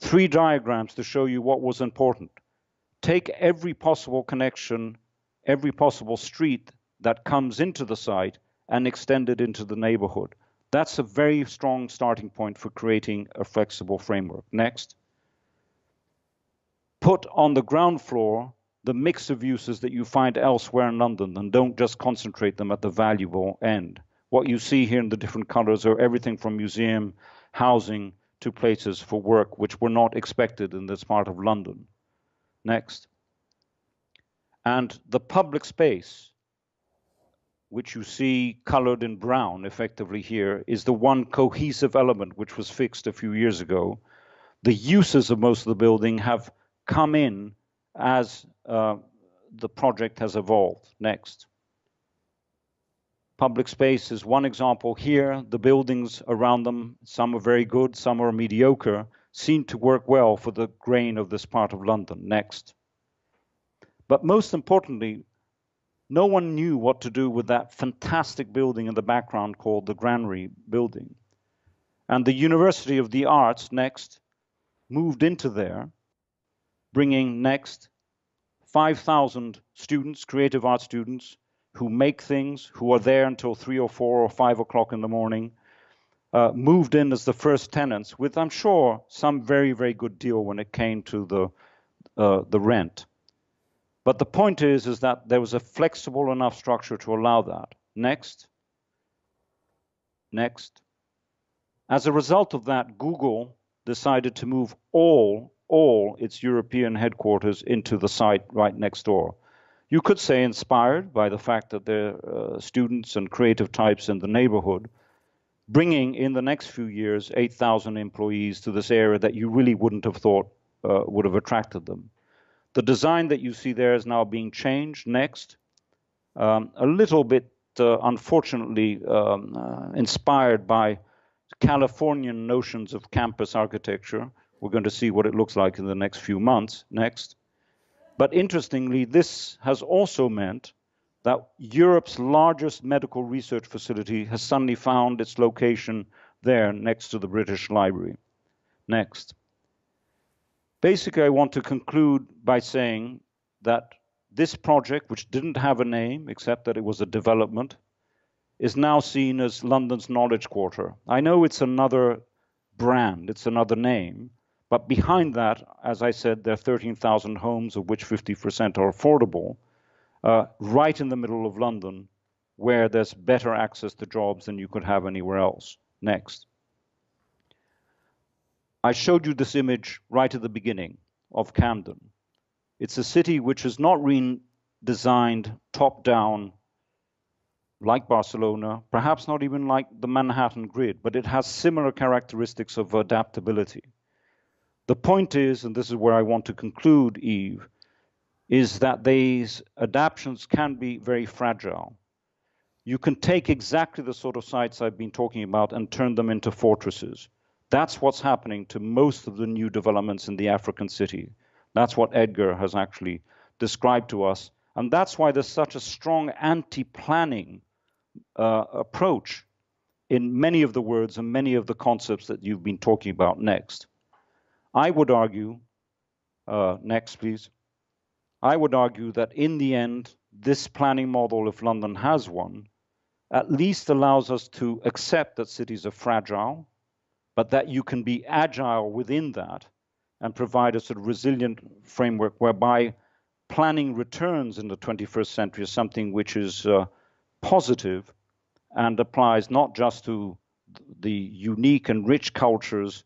3 diagrams to show you what was important. Take every possible connection, every possible street that comes into the site and extend it into the neighborhood. That's a very strong starting point for creating a flexible framework. Next. Put on the ground floor the mix of uses that you find elsewhere in London, and don't just concentrate them at the valuable end. What you see here in the different colors are everything from museum, housing, to places for work, which were not expected in this part of London. Next. And the public space, which you see colored in brown effectively here, is the one cohesive element which was fixed a few years ago. The uses of most of the building have come in as the project has evolved. Next. Public space is one example here. The buildings around them, some are very good, some are mediocre, seem to work well for the grain of this part of London. Next. But most importantly, no one knew what to do with that fantastic building in the background called the Granary Building. And the University of the Arts, next, moved into there, bringing next 5,000 students, creative art students, who make things, who are there until 3 or 4 or 5 o'clock in the morning, moved in as the first tenants with, I'm sure, some very, very good deal when it came to the rent. But the point is that there was a flexible enough structure to allow that. Next. Next. As a result of that, Google decided to move all its European headquarters into the site right next door. You could say inspired by the fact that there are students and creative types in the neighborhood, bringing in the next few years 8,000 employees to this area that you really wouldn't have thought would have attracted them. The design that you see there is now being changed. Next. A little bit, unfortunately, inspired by Californian notions of campus architecture. We're going to see what it looks like in the next few months. Next. But interestingly, this has also meant that Europe's largest medical research facility has suddenly found its location there next to the British Library. Next. Basically, I want to conclude by saying that this project, which didn't have a name except that it was a development, is now seen as London's Knowledge Quarter. I know it's another brand, it's another name, but behind that, as I said, there are 13,000 homes, of which 50% are affordable, right in the middle of London, where there's better access to jobs than you could have anywhere else. Next. I showed you this image right at the beginning of Camden. It's a city which has not designed top-down, like Barcelona, perhaps not even like the Manhattan grid, but it has similar characteristics of adaptability. The point is, and this is where I want to conclude, Eve, is that these adaptations can be very fragile. You can take exactly the sort of sites I've been talking about and turn them into fortresses. That's what's happening to most of the new developments in the African city. That's what Edgar has actually described to us. And that's why there's such a strong anti-planning approach in many of the words and many of the concepts that you've been talking about next. I would argue, next please, I would argue that in the end, this planning model, if London has one, at least allows us to accept that cities are fragile, but that you can be agile within that and provide a sort of resilient framework whereby planning returns in the 21st century is something which is positive and applies not just to the unique and rich cultures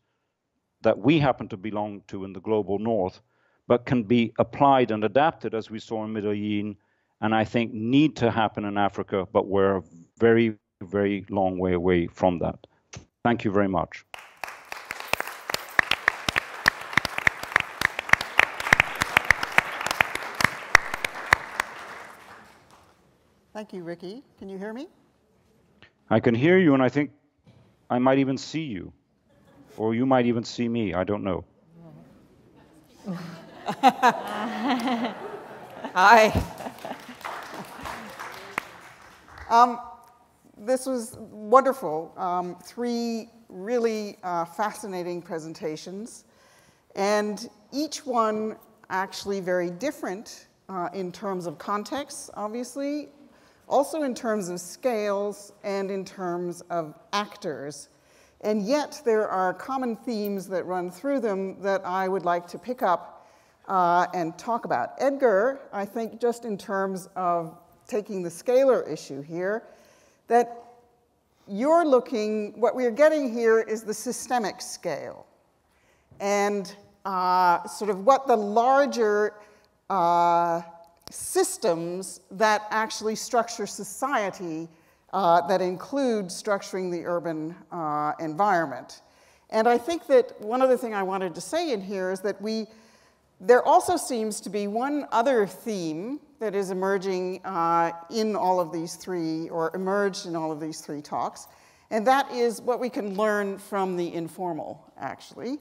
that we happen to belong to in the global north, but can be applied and adapted, as we saw in Medellin, and I think need to happen in Africa, but we're a very, very long way away from that. Thank you very much. Thank you, Ricky. Can you hear me? I can hear you, and I think I might even see you. Or you might even see me, I don't know. Hi. This was wonderful. Three really fascinating presentations, and each one actually very different in terms of context, obviously, also in terms of scales and in terms of actors. And yet there are common themes that run through them that I would like to pick up and talk about. Edgar, I think just in terms of taking the scalar issue here, that you're looking, what we're getting here is the systemic scale. And sort of what the larger systems that actually structure society that include structuring the urban environment. And I think that one other thing I wanted to say in here is that there also seems to be one other theme that is emerging in all of these three, or emerged in all of these three talks, and that is what we can learn from the informal, actually,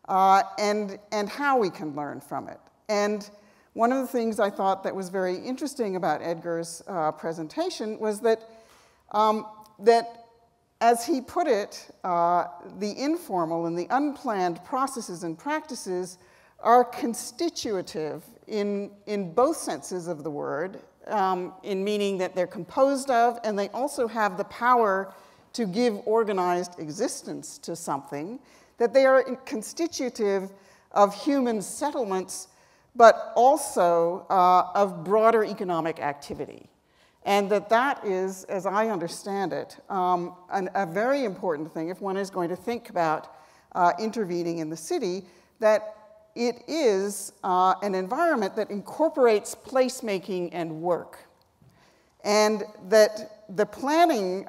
and how we can learn from it. And one of the things I thought that was very interesting about Edgar's presentation was that as he put it, the informal and the unplanned processes and practices are constitutive in both senses of the word, in meaning that they're composed of, and they also have the power to give organized existence to something, that they are constitutive of human settlements, but also of broader economic activity. And that is, as I understand it, a very important thing if one is going to think about intervening in the city, that it is an environment that incorporates placemaking and work. And that the planning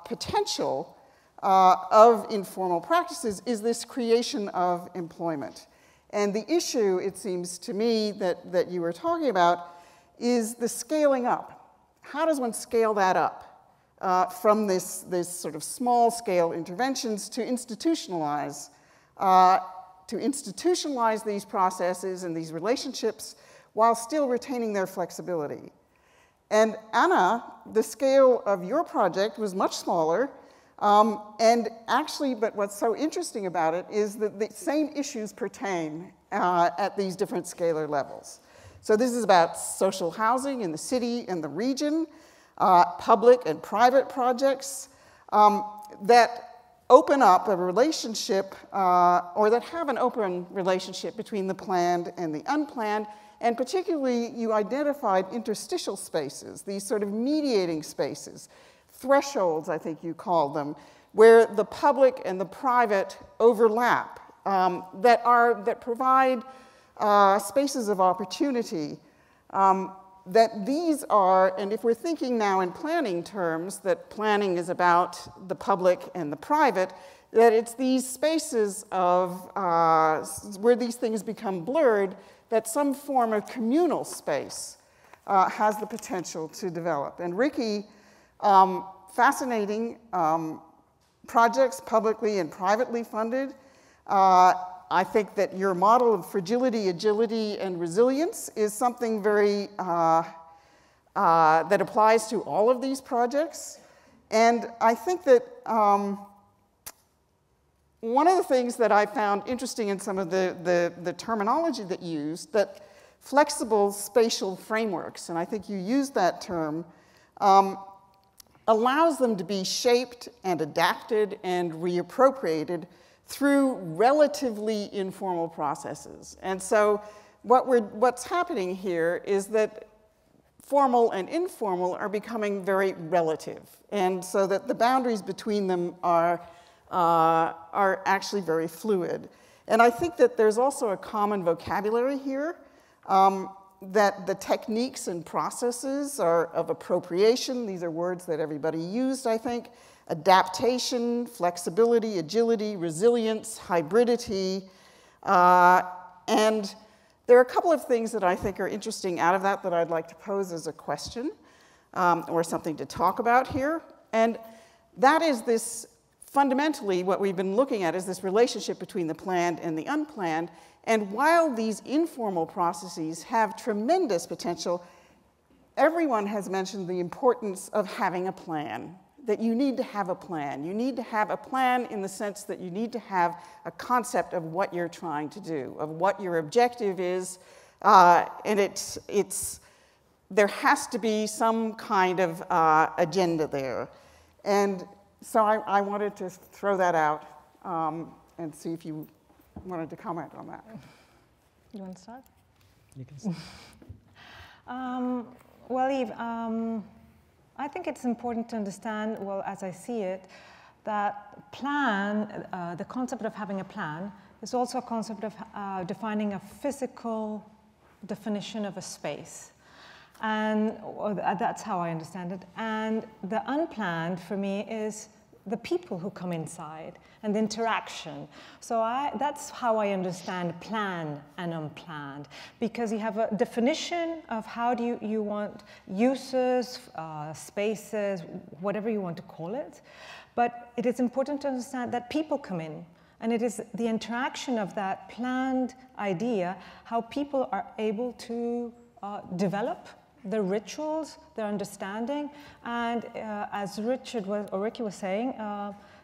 potential of informal practices is this creation of employment. And the issue, it seems to me, that you were talking about is the scaling up. How does one scale that up from this sort of small-scale interventions to institutionalize these processes and these relationships while still retaining their flexibility? And Anna, the scale of your project was much smaller, and actually, but what's so interesting about it is that the same issues pertain at these different scalar levels. So this is about social housing in the city and the region, public and private projects that open up a relationship, or that have an open relationship between the planned and the unplanned, and particularly you identified interstitial spaces, these sort of mediating spaces, thresholds, I think you called them, where the public and the private overlap, that provide spaces of opportunity. that these are, and if we're thinking now in planning terms, that planning is about the public and the private, that it's these spaces of where these things become blurred, that some form of communal space has the potential to develop. And Ricky, fascinating projects, publicly and privately funded. I think that your model of fragility, agility, and resilience is something very, that applies to all of these projects. And I think that one of the things that I found interesting in some of the terminology that you used, that flexible spatial frameworks, and I think you used that term, allows them to be shaped and adapted and reappropriated through relatively informal processes. And so what's happening here is that formal and informal are becoming very relative, and so that the boundaries between them are actually very fluid. And I think that there's also a common vocabulary here, that the techniques and processes are of appropriation. These are words that everybody used, I think. Adaptation, flexibility, agility, resilience, hybridity. And there are a couple of things that I think are interesting out of that I'd like to pose as a question or something to talk about here. And that is this, fundamentally, what we've been looking at is this relationship between the planned and the unplanned. And while these informal processes have tremendous potential, everyone has mentioned the importance of having a plan, that you need to have a plan. You need to have a plan in the sense that you need to have a concept of what you're trying to do, of what your objective is, and there has to be some kind of agenda there. And so I wanted to throw that out and see if you wanted to comment on that. You want to start? You can start. Well, Eve, I think it's important to understand, well, as I see it, that plan, the concept of having a plan, is also a concept of defining a physical definition of a space. And that's how I understand it. And the unplanned, for me, is the people who come inside and the interaction. So that's how I understand plan and unplanned, because you have a definition of how do you want uses, spaces, whatever you want to call it. But it is important to understand that people come in, and it is the interaction of that planned idea, how people are able to develop the rituals, their understanding, and as Ricky was saying,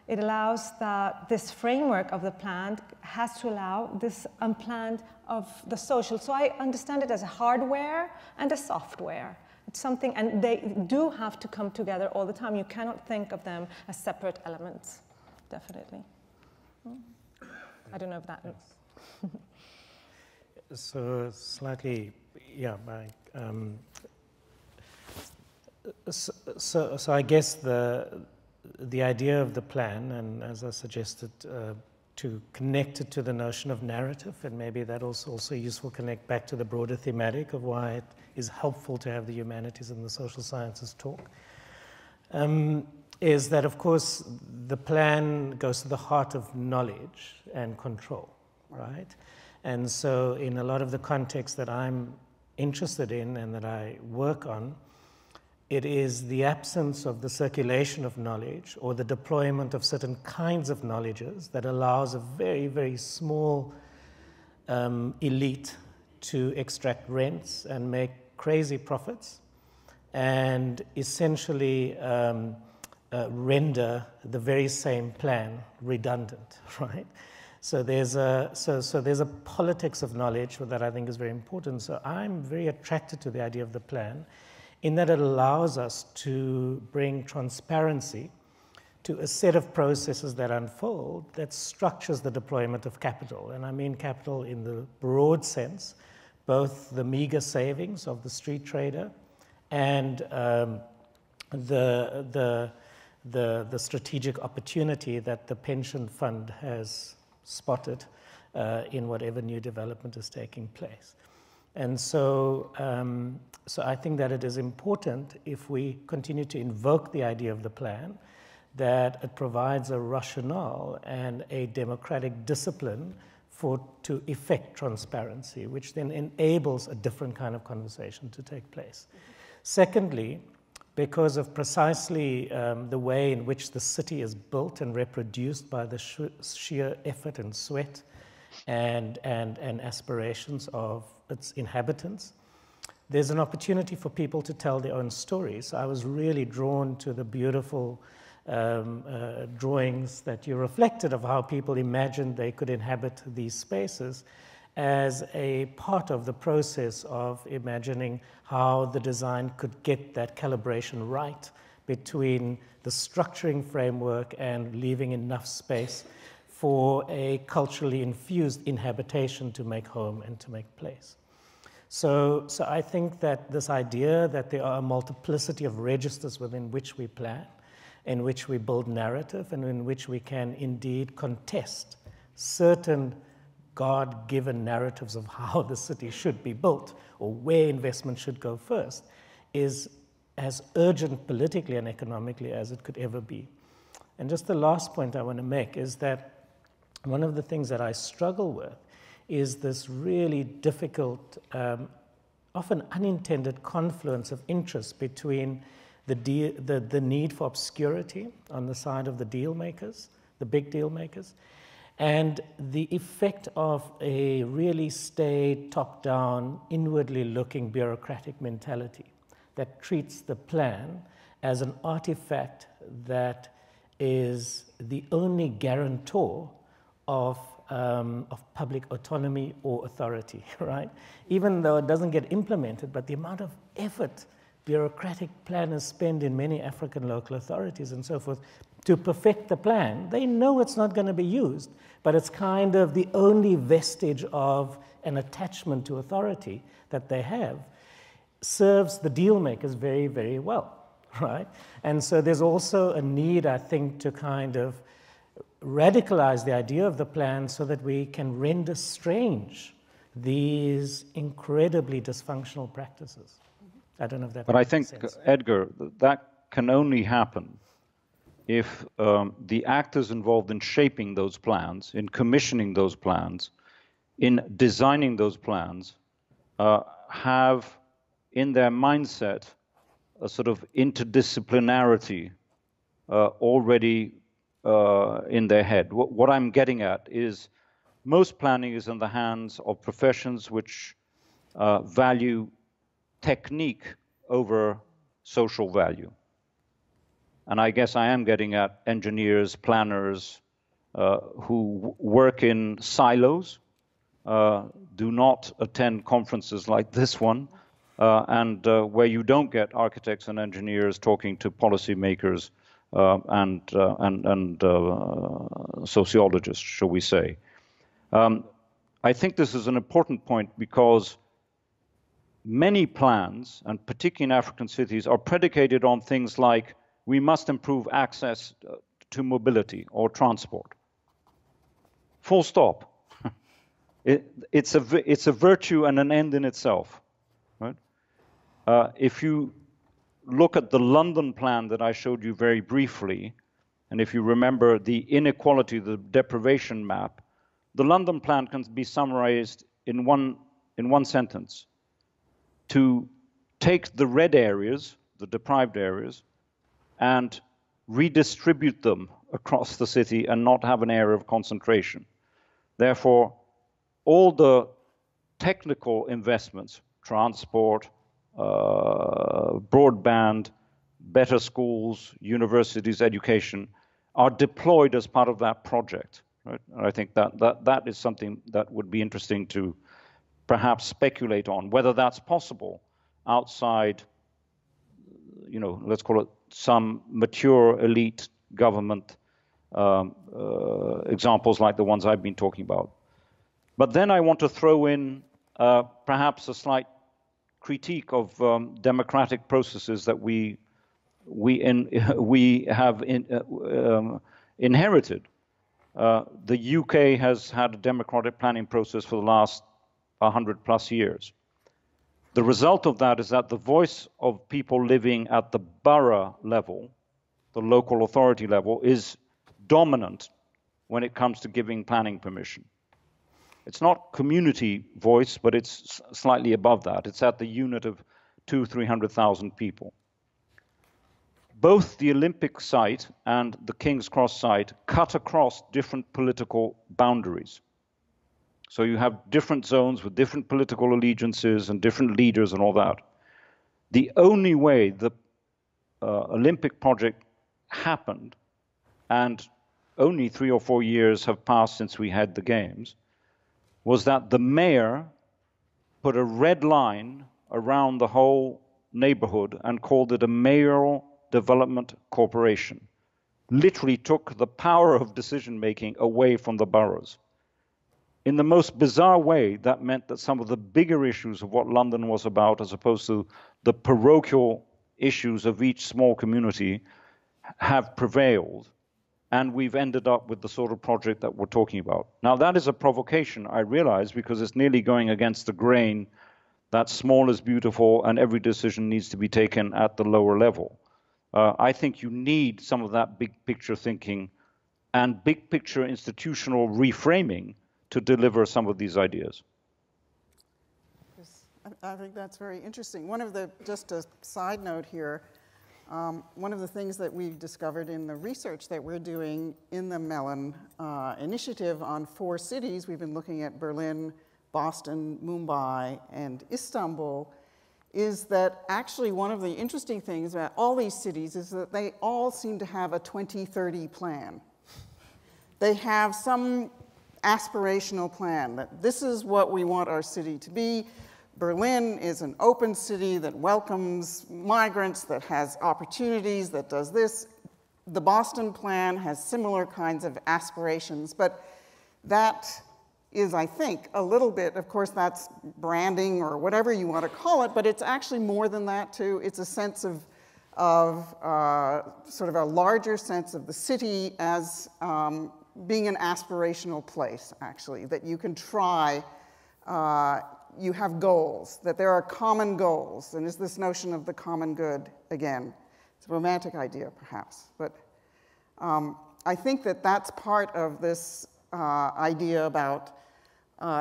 it allows that this framework of the planned has to allow this unplanned of the social. So I understand it as a hardware and a software. It's something, and they do have to come together all the time. You cannot think of them as separate elements, definitely. I don't know if that is. So slightly, yeah, so I guess the idea of the plan, and as I suggested, to connect it to the notion of narrative, and maybe that also useful connect back to the broader thematic of why it is helpful to have the humanities and the social sciences talk, is that, of course, the plan goes to the heart of knowledge and control, right? And so in a lot of the contexts that I'm interested in and that I work on, it is the absence of the circulation of knowledge or the deployment of certain kinds of knowledges that allows a very, very small elite to extract rents and make crazy profits and essentially render the very same plan redundant, right? So there's a politics of knowledge that I think is very important. So I'm very attracted to the idea of the plan, in that it allows us to bring transparency to a set of processes that unfold that structures the deployment of capital. And I mean capital in the broad sense, both the meager savings of the street trader and the strategic opportunity that the pension fund has spotted in whatever new development is taking place. And so, so I think that it is important, if we continue to invoke the idea of the plan, that it provides a rationale and a democratic discipline to effect transparency, which then enables a different kind of conversation to take place. Secondly, because of precisely the way in which the city is built and reproduced by the sheer effort and sweat and aspirations of its inhabitants, there's an opportunity for people to tell their own stories. I was really drawn to the beautiful drawings that you reflected of how people imagined they could inhabit these spaces as a part of the process of imagining how the design could get that calibration right between the structuring framework and leaving enough space for a culturally infused inhabitation to make home and to make place. So I think that this idea that there are a multiplicity of registers within which we plan, in which we build narrative, and in which we can indeed contest certain God-given narratives of how the city should be built or where investment should go first, is as urgent politically and economically as it could ever be. And just the last point I want to make is that one of the things that I struggle with is this really difficult, often unintended confluence of interest between the need for obscurity on the side of the deal makers, the big deal makers, and the effect of a really staid, top-down, inwardly looking bureaucratic mentality that treats the plan as an artifact that is the only guarantor of public autonomy or authority, right? Even though it doesn't get implemented, but the amount of effort bureaucratic planners spend in many African local authorities and so forth to perfect the plan, they know it's not going to be used, but it's kind of the only vestige of an attachment to authority that they have, serves the deal makers very, very well, right? And so there's also a need, I think, to kind of radicalize the idea of the plan so that we can render strange these incredibly dysfunctional practices. I don't know if that makes sense. But I think, Edgar, that can only happen if the actors involved in shaping those plans, in commissioning those plans, in designing those plans, have in their mindset a sort of interdisciplinarity already in their head. What I'm getting at is most planning is in the hands of professions which value technique over social value. And I guess I am getting at engineers, planners who work in silos, do not attend conferences like this one, and where you don't get architects and engineers talking to policymakers and sociologists, shall we say. I think this is an important point because many plans, and particularly in African cities, are predicated on things like we must improve access to mobility or transport. Full stop. It's a virtue and an end in itself, right? If you look at the London plan that I showed you very briefly, and if you remember the inequality, the deprivation map, the London plan can be summarized in one sentence: to take the red areas, the deprived areas, and redistribute them across the city and not have an area of concentration. Therefore, all the technical investments, transport, broadband, better schools, universities, education, are deployed as part of that project. Right? And I think that is something that would be interesting to perhaps speculate on, whether that's possible outside, let's call it some mature elite government examples like the ones I've been talking about. But then I want to throw in perhaps a slight critique of democratic processes that we have inherited. The UK has had a democratic planning process for the last 100+ years. The result of that is that the voice of people living at the borough level, the local authority level, is dominant when it comes to giving planning permission. It's not community voice, but it's slightly above that. It's at the unit of 200,000-300,000 people. Both the Olympic site and the King's Cross site cut across different political boundaries. So you have different zones with different political allegiances and different leaders and all that. The only way the Olympic project happened, and only 3 or 4 years have passed since we had the Games, was that the mayor put a red line around the whole neighborhood and called it a mayoral development corporation. Literally took the power of decision-making away from the boroughs. In the most bizarre way, that meant that some of the bigger issues of what London was about, as opposed to the parochial issues of each small community, have prevailed. And we've ended up with the sort of project that we're talking about. Now, that is a provocation, I realize, because it's nearly going against the grain that small is beautiful and every decision needs to be taken at the lower level. I think you need some of that big picture thinking and big picture institutional reframing to deliver some of these ideas. I think that's very interesting. Just a side note here, one of the things that we've discovered in the research that we're doing in the Mellon Initiative on 4 cities, we've been looking at Berlin, Boston, Mumbai, and Istanbul, is that actually one of the interesting things about all these cities is that they all seem to have a 2030 plan. They have some aspirational plan that this is what we want our city to be. Berlin is an open city that welcomes migrants, that has opportunities, that does this. The Boston plan has similar kinds of aspirations, but that is, I think, a little bit, of course, that's branding or whatever you want to call it, but it's actually more than that too. It's a sense of sort of a larger sense of the city as being an aspirational place, actually, that you can try, you have goals, that there are common goals, and is this notion of the common good again. It's a romantic idea, perhaps, but I think that that's part of this idea about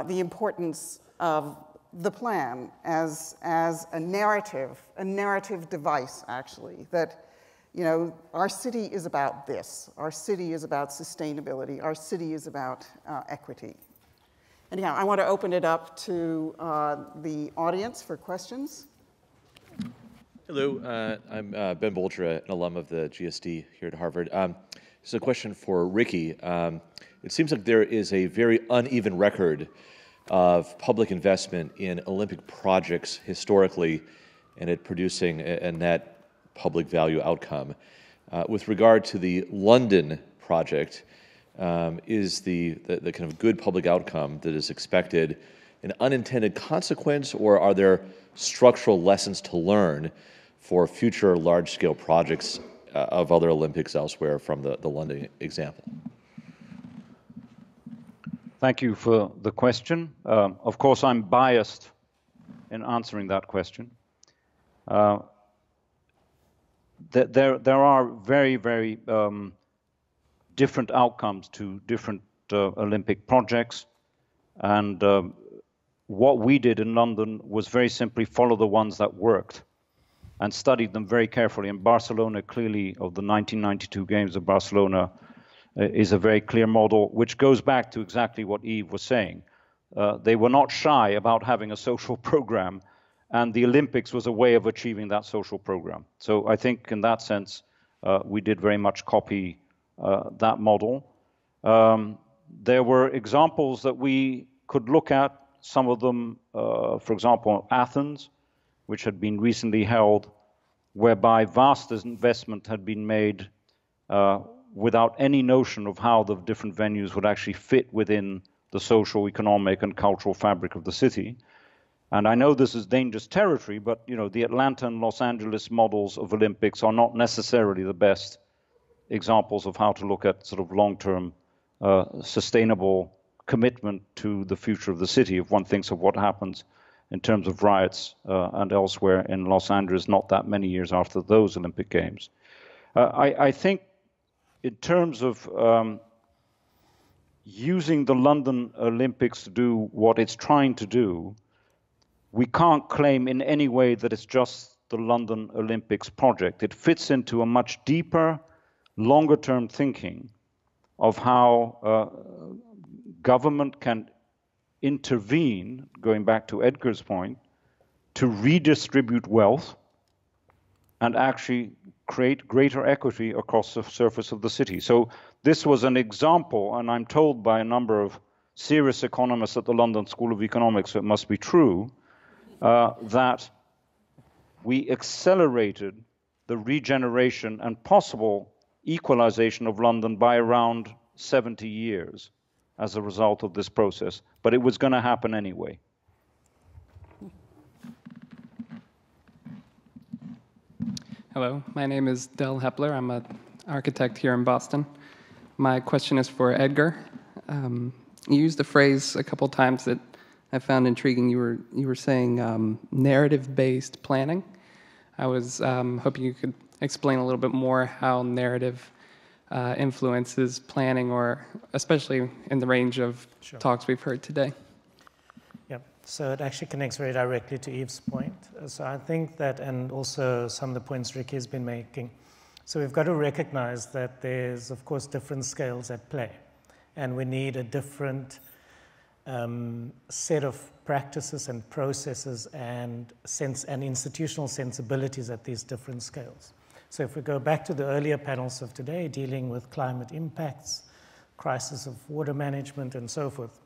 the importance of the plan as a narrative device, actually, that, you know, our city is about this. Our city is about sustainability. Our city is about equity. Anyhow, I want to open it up to the audience for questions. Hello, I'm Ben Bolger, an alum of the GSD here at Harvard. This is a question for Ricky. It seems like there is a very uneven record of public investment in Olympic projects historically, and it producing a net public value outcome. With regard to the London project, is the kind of good public outcome that is expected an unintended consequence, or are there structural lessons to learn for future large-scale projects of other Olympics elsewhere from the London example? Thank you for the question. Of course, I'm biased in answering that question. There are very, very different outcomes to different Olympic projects. And what we did in London was very simply follow the ones that worked and studied them very carefully. And Barcelona, clearly, of the 1992 Games of Barcelona, is a very clear model, which goes back to exactly what Yves was saying. They were not shy about having a social program, and the Olympics was a way of achieving that social program. So I think in that sense, we did very much copy that model. There were examples that we could look at, some of them, for example, Athens, which had been recently held, whereby vast investment had been made without any notion of how the different venues would actually fit within the social, economic, and cultural fabric of the city. And I know this is dangerous territory, but you know, the Atlanta and Los Angeles models of Olympics are not necessarily the best examples of how to look at sort of long-term sustainable commitment to the future of the city if one thinks of what happens in terms of riots and elsewhere in Los Angeles not that many years after those Olympic Games. I think in terms of using the London Olympics to do what it's trying to do, we can't claim in any way that it's just the London Olympics project. It fits into a much deeper, longer-term thinking of how government can intervene, going back to Edgar's point, to redistribute wealth and actually create greater equity across the surface of the city. So this was an example, and I'm told by a number of serious economists at the London School of Economics, so it must be true, that we accelerated the regeneration and possible equalization of London by around 70 years as a result of this process. But it was going to happen anyway. Hello, my name is Del Hepler. I'm an architect here in Boston. My question is for Edgar. You used the phrase a couple times that I found intriguing. You were saying narrative-based planning. I was hoping you could explain a little bit more how narrative influences planning, or especially in the range of talks we've heard today. Yep. So it actually connects very directly to Eve's point. So I think that, and also some of the points Ricky has been making. So we've got to recognize that there's, of course, different scales at play, and we need a different set of practices and processes and institutional sensibilities at these different scales. So if we go back to the earlier panels of today, dealing with climate impacts, crisis of water management, and so forth,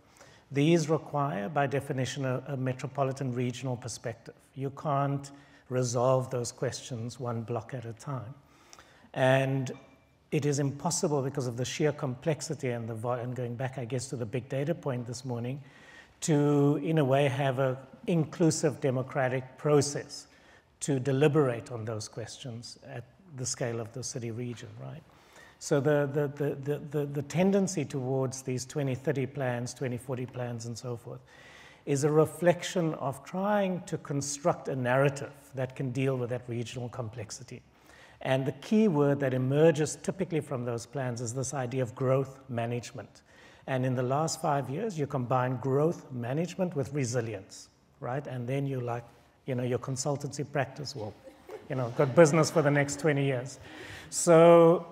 these require, by definition, a metropolitan regional perspective. You can't resolve those questions one block at a time. And it is impossible because of the sheer complexity and going back, I guess, to the big data point this morning, to, in a way, have an inclusive democratic process to deliberate on those questions at the scale of the city region, right? So the tendency towards these 2030 plans, 2040 plans, and so forth, is a reflection of trying to construct a narrative that can deal with that regional complexity. And the key word that emerges typically from those plans is this idea of growth management. And in the last 5 years, you combine growth management with resilience, right? And then you your consultancy practice will, got business for the next 20 years. So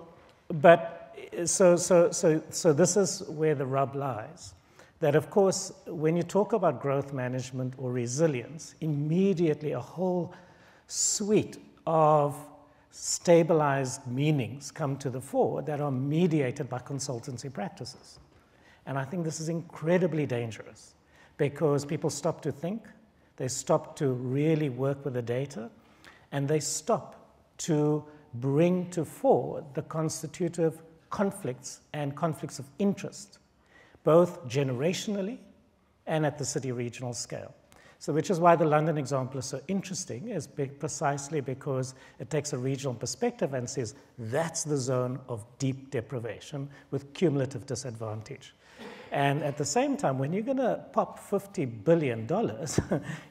this is where the rub lies. That, of course, when you talk about growth management or resilience, immediately a whole suite of stabilized meanings come to the fore that are mediated by consultancy practices. And I think this is incredibly dangerous because people stop to think, they stop to really work with the data, and they stop to bring to fore the constitutive conflicts and conflicts of interest, both generationally and at the city regional scale. So which is why the London example is so interesting, is precisely because it takes a regional perspective and says that's the zone of deep deprivation with cumulative disadvantage. And at the same time, when you're going to pop $50 billion,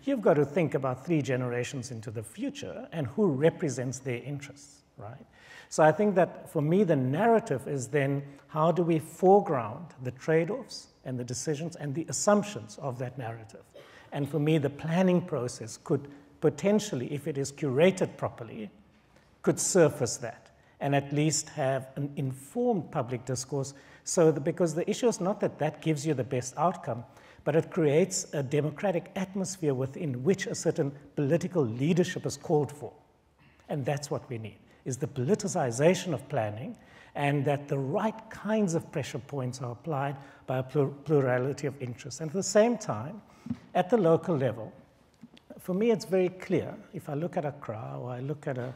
you've got to think about 3 generations into the future and who represents their interests, right? So I think that for me, the narrative is then how do we foreground the trade-offs and the decisions and the assumptions of that narrative? And for me, the planning process could potentially, if it is curated properly, could surface that and at least have an informed public discourse. So because the issue is not that that gives you the best outcome, but it creates a democratic atmosphere within which a certain political leadership is called for. And that's what we need, is the politicization of planning, and that the right kinds of pressure points are applied by a plurality of interests. And at the same time, at the local level, for me it's very clear, if I look at Accra or I look at a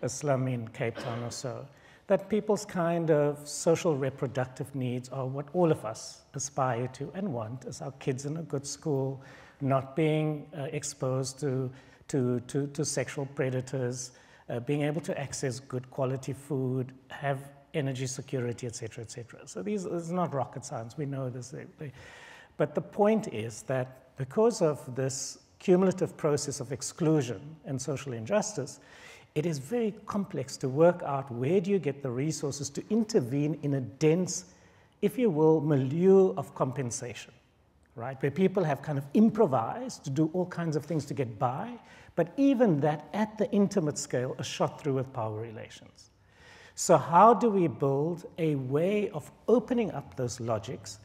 slum in Cape Town or so, that people's kind of social reproductive needs are what all of us aspire to and want, as our kids in a good school, not being exposed to sexual predators, being able to access good quality food, have energy security, et cetera, et cetera. So this is not rocket science, we know this. But the point is that because of this cumulative process of exclusion and social injustice, it is very complex to work out where do you get the resources to intervene in a dense, if you will, milieu of compensation, right? Where people have kind of improvised to do all kinds of things to get by, but even that at the intimate scale is shot through with power relations. So how do we build a way of opening up those logics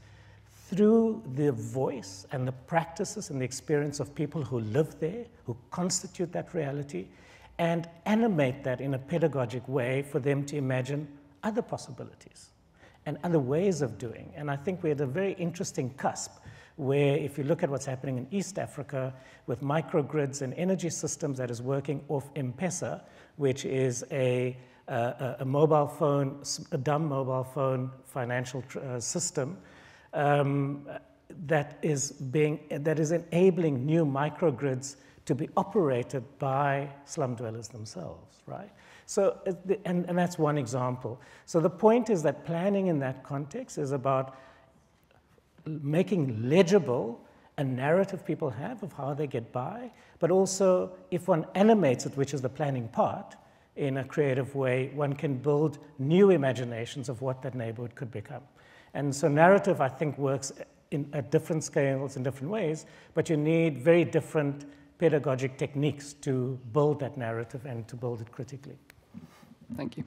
through the voice and the practices and the experience of people who live there, who constitute that reality, and animate that in a pedagogic way for them to imagine other possibilities and other ways of doing. And I think we're at a very interesting cusp where if you look at what's happening in East Africa with microgrids and energy systems that is working off M-Pesa, which is a mobile phone, a dumb mobile phone financial system that is enabling new microgrids to be operated by slum dwellers themselves, right? So, and that's one example. So the point is that planning in that context is about making legible a narrative people have of how they get by, but also if one animates it, which is the planning part, in a creative way, one can build new imaginations of what that neighborhood could become. And so narrative, I think, works at different scales in different ways, but you need very different pedagogic techniques to build that narrative and to build it critically. Thank you.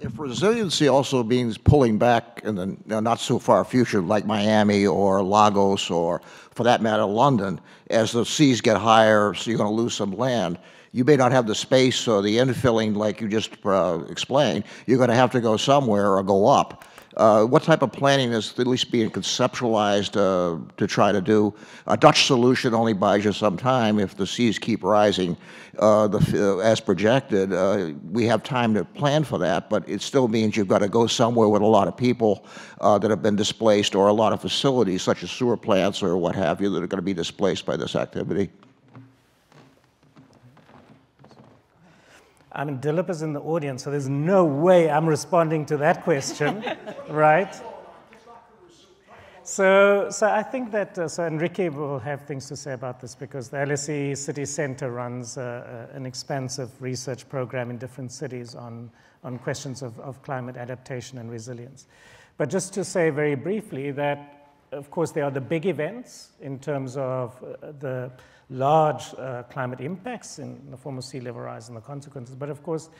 If resiliency also means pulling back in the not so far future, like Miami or Lagos or, for that matter, London, as the seas get higher, so you're going to lose some land, you may not have the space or the infilling like you just explained. You're going to have to go somewhere or go up. What type of planning is at least being conceptualized to try to do? A Dutch solution only buys you some time. If the seas keep rising as projected, we have time to plan for that, but it still means you've got to go somewhere with a lot of people that have been displaced, or a lot of facilities such as sewer plants or what have you that are going to be displaced by this activity. I mean, Dilip is in the audience, so there's no way I'm responding to that question, right? So I think that, so Enrique will have things to say about this because the LSE Cities Center runs an expansive research program in different cities on questions of climate adaptation and resilience. But just to say very briefly that, of course, there are the big events in terms of the large climate impacts in the form of sea level rise and the consequences. But of course,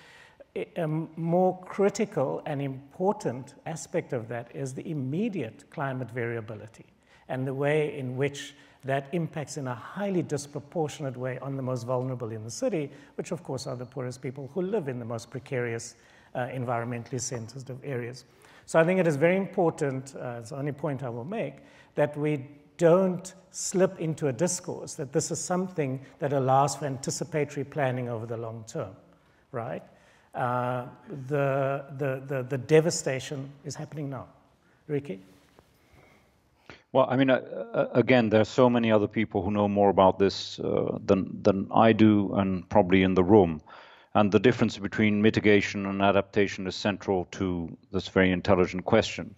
a more critical and important aspect of that is the immediate climate variability and the way in which that impacts in a highly disproportionate way on the most vulnerable in the city, which of course are the poorest people who live in the most precarious environmentally sensitive areas. So I think it is very important, it's the only point I will make, that we don't slip into a discourse that this is something that allows for anticipatory planning over the long term, right? The devastation is happening now. Ricky? Well, I mean, again, there's so many other people who know more about this than I do, and probably in the room. And the difference between mitigation and adaptation is central to this very intelligent question.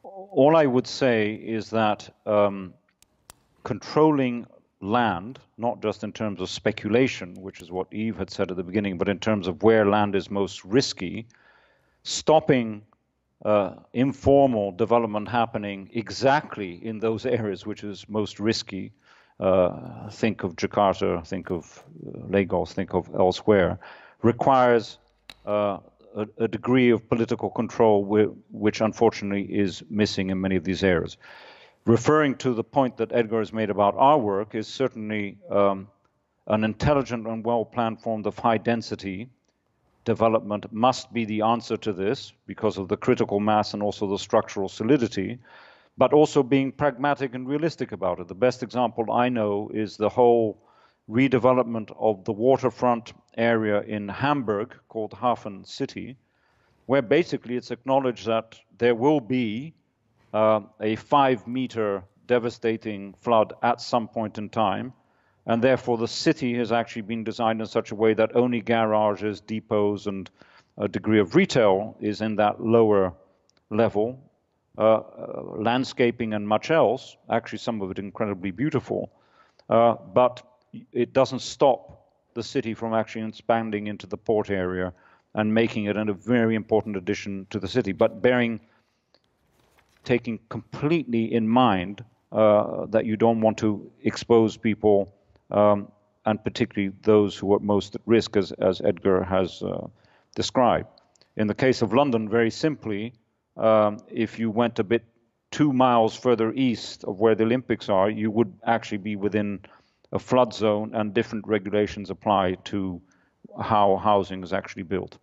All I would say is that controlling land, not just in terms of speculation, which is what Eve had said at the beginning, but in terms of where land is most risky, stopping informal development happening exactly in those areas which is most risky, think of Jakarta, think of Lagos, think of elsewhere, requires a degree of political control which unfortunately is missing in many of these areas. Referring to the point that Edgar has made about our work is certainly an intelligent and well-planned form of high-density development must be the answer to this because of the critical mass and also the structural solidity, but also being pragmatic and realistic about it. The best example I know is the whole redevelopment of the waterfront area in Hamburg called Hafen City, where basically it's acknowledged that there will be a 5-meter devastating flood at some point in time, and therefore the city has actually been designed in such a way that only garages, depots, and a degree of retail is in that lower level, landscaping and much else, actually some of it incredibly beautiful, but it doesn't stop the city from actually expanding into the port area and making it a very important addition to the city, but taking completely in mind that you don't want to expose people, and particularly those who are most at risk, as Edgar has described. In the case of London, very simply, if you went a bit 2 miles further east of where the Olympics are, you would actually be within a flood zone, and different regulations apply to how housing is actually built.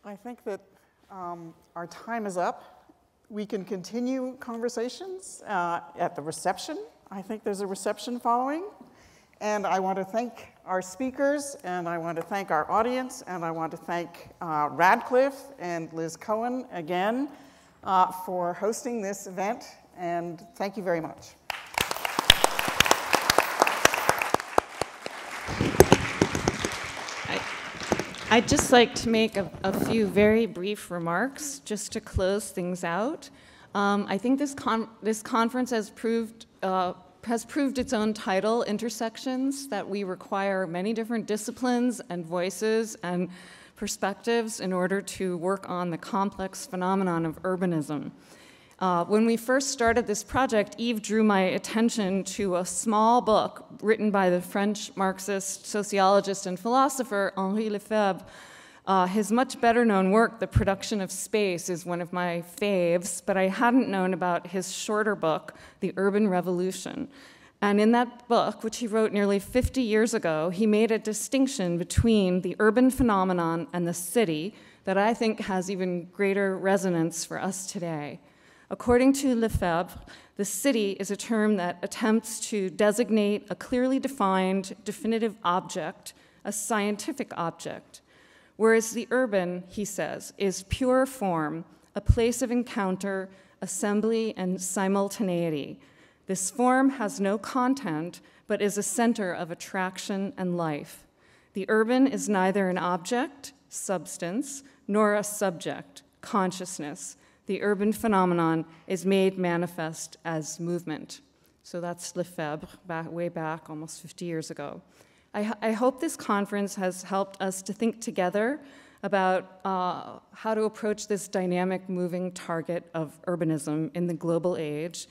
I think that our time is up. We can continue conversations at the reception. I think there's a reception following. And I want to thank our speakers, and I want to thank our audience, and I want to thank Radcliffe and Liz Cohen again for hosting this event, and thank you very much. I'd just like to make a few very brief remarks just to close things out. I think this conference has proved its own title, Intersections, that we require many different disciplines and voices and perspectives in order to work on the complex phenomenon of urbanism. When we first started this project, Yves drew my attention to a small book written by the French Marxist sociologist and philosopher Henri Lefebvre. His much better known work, The Production of Space, is one of my faves, but I hadn't known about his shorter book, The Urban Revolution. And in that book, which he wrote nearly 50 years ago, he made a distinction between the urban phenomenon and the city that I think has even greater resonance for us today. According to Lefebvre, the city is a term that attempts to designate a clearly defined, definitive object, a scientific object, whereas the urban, he says, is pure form, a place of encounter, assembly, and simultaneity. This form has no content, but is a center of attraction and life. The urban is neither an object, substance, nor a subject, consciousness. The urban phenomenon is made manifest as movement. So that's Lefebvre, way back, almost 50 years ago. I hope this conference has helped us to think together about how to approach this dynamic, moving target of urbanism in the global age,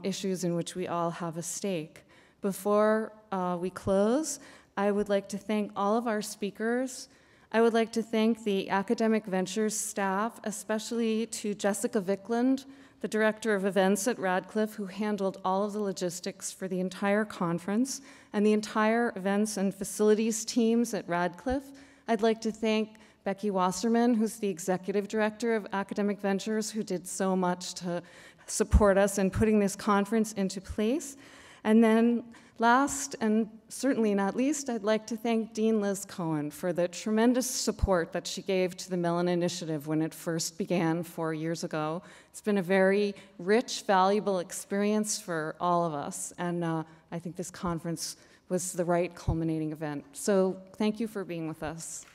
issues in which we all have a stake. Before we close, I would like to thank all of our speakers. I would like to thank the Academic Ventures staff, especially to Jessica Vickland, the Director of Events at Radcliffe, who handled all of the logistics for the entire conference, and the entire events and facilities teams at Radcliffe. I'd like to thank Becky Wasserman, who's the Executive Director of Academic Ventures, who did so much to support us in putting this conference into place. And then last, and certainly not least, I'd like to thank Dean Liz Cohen for the tremendous support that she gave to the Mellon Initiative when it first began 4 years ago. It's been a very rich, valuable experience for all of us, and I think this conference was the right culminating event. So thank you for being with us.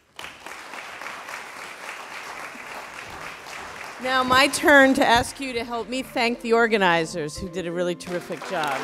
Now my turn to ask you to help me thank the organizers who did a really terrific job.